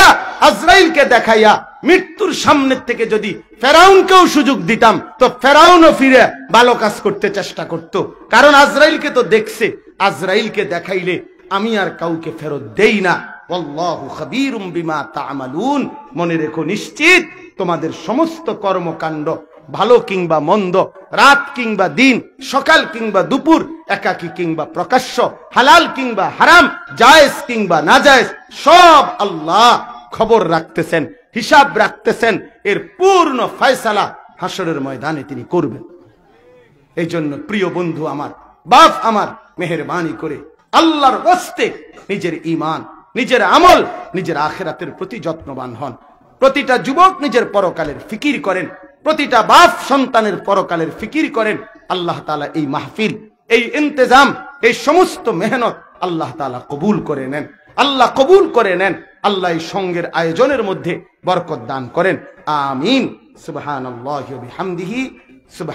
আজরাইলকে দেখাইয়া মৃত্যুর সামনের থেকে যদি ফেরাউনকেও সুযোগ দিতাম, তো ফেরাউনও ফিরে ভালো কাজ করতে চেষ্টা করত, কারণ আজরাইলকে তো দেখছে। আজরাইলকে দেখাইলে আমি আর কাউকে ফেরত দেই না। আল্লাহু খাবীরুম বিমা তা'মালুন। মনে রেখো, নিশ্চিত তোমাদের সমস্ত কর্মকাণ্ড, ভালো কিংবা মন্দ, রাত কিংবা দিন, সকাল কিংবা দুপুর, একাকী কিংবা প্রকাশ্য, হালাল কিংবা হারাম, জায়েজ কিংবা নাজায়েজ, সব আল্লাহ খবর রাখতেছেন, হিসাব রাখতেছেন। এর পূর্ণ ফয়সালা হাসরের ময়দানে তিনি করবেন। এই জন্য প্রিয় বন্ধু আমার, বাপ আমার, মেহেরবানি করে আল্লাহর ওয়াস্তে নিজের ঈমান, নিজের আমল, নিজের আখিরাতের প্রতি যত্নবান হন। প্রতিটা যুবক নিজের পরকালের ফিকির করেন, প্রতিটা বাপ সন্তানের পরকালের ফিকির করেন। আল্লাহ তাআলা এই মাহফিল, এই ইন্তেজাম, এই সমস্ত মেহনত আল্লাহ তাআলা কবুল করে নেন, আল্লাহ কবুল করে নেন। আল্লাহ এই সঙ্গের আয়োজনের মধ্যে বরকত দান করেন। আমিন। সুবহানাল্লাহি ওয়া বিহামদিহি। সুবহান